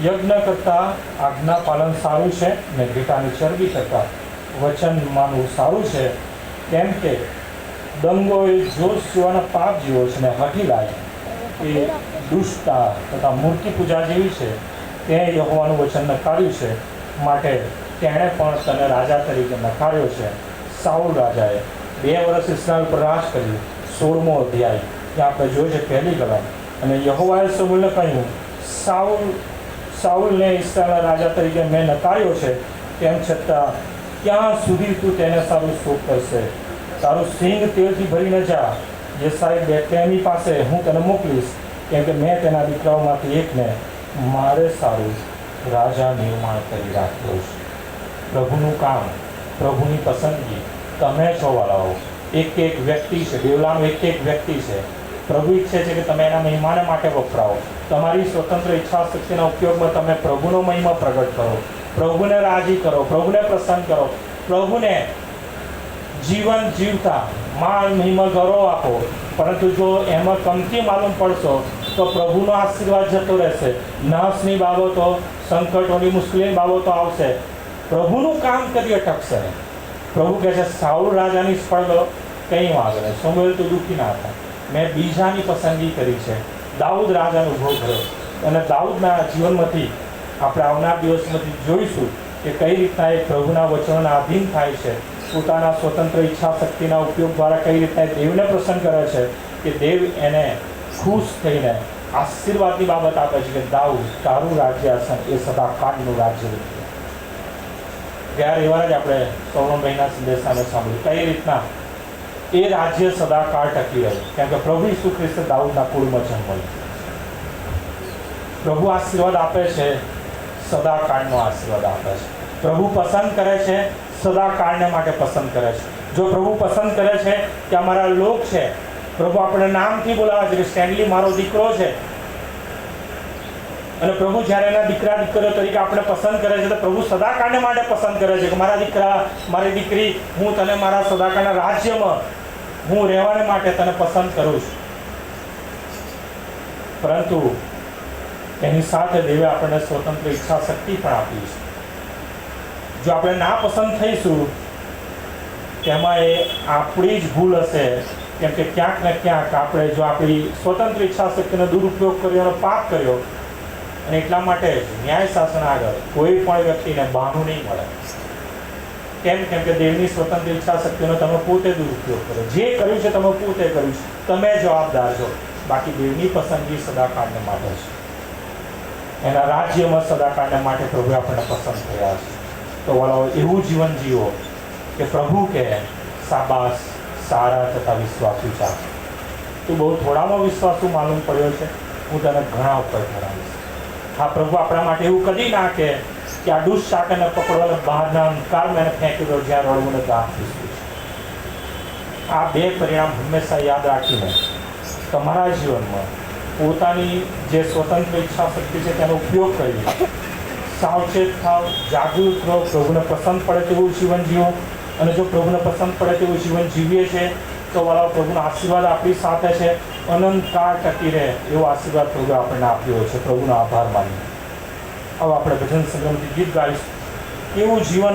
યજ્ઞ કરતાં આજ્ઞા પાલન સારું છે, ને ઘેટાની ચરબી કરતાં વચન માનવું સારું છે. કેમ કે દંગો એ જોશ સિવાયના પાપ જેવો છે, ને હઠીલાઈ એ દુષ્ટતા તથા મૂર્તિ પૂજા જેવી છે. તે યહોવાનું વચન નકાર્યું છે, માટે તેણે પણ તને રાજા તરીકે નકાર્યો છે. સાઉલ રાજાએ 2 વર્ષ ઇસ્રાયેલ પર રાજ કર્યું. 16મો અધ્યાય ત્યાં આપણે જોયું છે 1લી કલમ. અને યહોવાએ સમુએલને કહ્યું સાઉલને ઇસ્રાયેલના રાજા તરીકે મેં નકાર્યો છે, તેમ છતાં ક્યાં સુધી તું તેને સારું શોક કરશે? તારું સિંગ તેલથી ભરીને જા, યસાઈ બેથલેહેમની પાસે હું તને મોકલીશ, કેમ કે મેં તેના દીકરાઓમાંથી એકને મારે સારું રાજા નિર્માણ કરી રાખ્યો છે. પ્રભુનું કામ, પ્રભુની પસંદગી તમે છો વાળાઓ. એક વ્યક્તિ છે, દેવલાનો એક વ્યક્તિ છે. પ્રભુ ઈચ્છે છે કે તમે એના મહિમાને માટે વપરાવો. તમારી સ્વતંત્ર ઈચ્છા શક્તિના ઉપયોગમાં તમે પ્રભુનો મહિમા પ્રગટ કરો, પ્રભુને રાજી કરો, પ્રભુને પ્રસન્ન કરો, પ્રભુને જીવન જીવતા માન મહિમા ગૌરવ આપો. પરંતુ જો એમાં કમથી માલુમ પડશો તો પ્રભુનો આશીર્વાદ જતો રહેશે. નાશની બાબતો, સંકટોની મુશ્કેલીની બાબતો આવશે, પ્રભુનું કામ કરી અટકશે. પ્રભુ કહે છે સાઉલ રાજા નિષ્ફળ ગયો, કંઈ વાંધો નહીં, સમુએલ તો દુઃખી ના હતા, મેં બીજાની પસંદગી કરી છે. દાઉદ રાજાનો ઉભો કર્યો, અને દાઉદના જીવનમાંથી આપણે આવનાર દિવસમાંથી જોઈશું કે કઈ રીતના એ પ્રભુના વચનોના આધીન થાય છે, પોતાના સ્વતંત્ર ઈચ્છા શક્તિના ઉપયોગ દ્વારા કઈ રીતના દેવને પ્રસન્ન કરે છે, કે દેવ એને ખુશ થઈને આશીર્વાદની બાબત આપે છે કે દાઉદ તારું રાજ્ય આસન એ સદાકાળનું રાજ્ય છે. ગયા રવિવારે જ આપણે સૌરભભાઈના સંદેશાને સાંભળ્યું કઈ રીતના એ રાજ્ય સદાકાળ ટકી રહ્યું, કેમ કે પ્રભુ ઈસુ ખ્રિસ્ત દાઉદના કુળમાં જન્મેલું. પ્રભુ આશીર્વાદ આપે છે, સદાકાળનો આશીર્વાદ આપે છે. પ્રભુ પસંદ કરે છે, સદાકાળને માટે પસંદ કરે છે. જો પ્રભુ પસંદ કરે છે કે અમારા લોક છે, પ્રભુ આપણે નામથી બોલાવે છે કે સ્ટેનલી મારો દીકરો છે, અને પ્રભુ જ્યારે એના દીકરા દીકરીઓ તરીકે આપણે પસંદ કરે છે તો પ્રભુ સદાકાળને માટે પસંદ કરે છે કે મારા દીકરા મારી દીકરી, હું તને મારા સદાકાળના રાજ્યમાં હું રહેવાને માટે તને પસંદ કરું છું. પરંતુ એની સાથે દેવે આપણને સ્વતંત્ર ઈચ્છા શક્તિ પણ આપી છે. જો આપણે ના પસંદ થઈશું તેમાં એ આપણી જ ભૂલ હશે, કેમ કે ક્યાંક ને ક્યાંક આપણે જો આપણી સ્વતંત્ર ઈચ્છા શક્તિનો દુરુપયોગ કર્યો અને પાપ કર્યો, અને એટલા માટે ન્યાય શાસન આગળ કોઈ પણ વ્યક્તિને બહાનું નહીં મળે. કેમ કે દેવની સ્વતંત્ર ઈચ્છા શક્તિનો તમે પોતે દુરુપયોગ કરો. જે કર્યું છે તમે પોતે કર્યું છે, તમે જવાબદાર છો. બાકી દેવની પસંદગી સદાકાળને માટે છે. એના રાજ્યમાં સદાકાળને માટે પ્રભુ આપણને પસંદ થયા છે. તો વાળો એવું જીવન જીવો કે પ્રભુ કહે શાબાશ સારા તથા વિશ્વાસુ ચાલ. તું બહુ થોડામાં વિશ્વાસુ માલુમ પડ્યો છે, હું તને ઘણા ઉપર ધરાવીશ. હા, પ્રભુ આપણા માટે એવું કદી ના કે આ દુષ્ટ શાકને પકડવાને બહારના અંધકારમાં એને ફેંકી દો જ્યાં રડવું ને ત્યાં ખીસવું છે. આ બે પરિણામ હંમેશા યાદ રાખીને તમારા જીવનમાં પોતાની જે સ્વતંત્ર ઈચ્છા શક્તિ છે તેનો ઉપયોગ કરીએ. સાવચેત થાવ, જાગૃત રહો, પ્રભુને પસંદ પડે તેવું જીવન જીવો. અને જો પ્રભુને પસંદ પડે તેવું જીવન જીવીએ છીએ તો વાળા પ્રભુનો આશીર્વાદ આપણી સાથે છે. અનંતકાળ ટકી રહે એવો આશીર્વાદ પ્રભુ આપણને આપ્યો છે. પ્રભુનો આભાર માનીએ. હવે આપણે ભજન સંગમથી ગીત ગાઈશું. એવું જીવન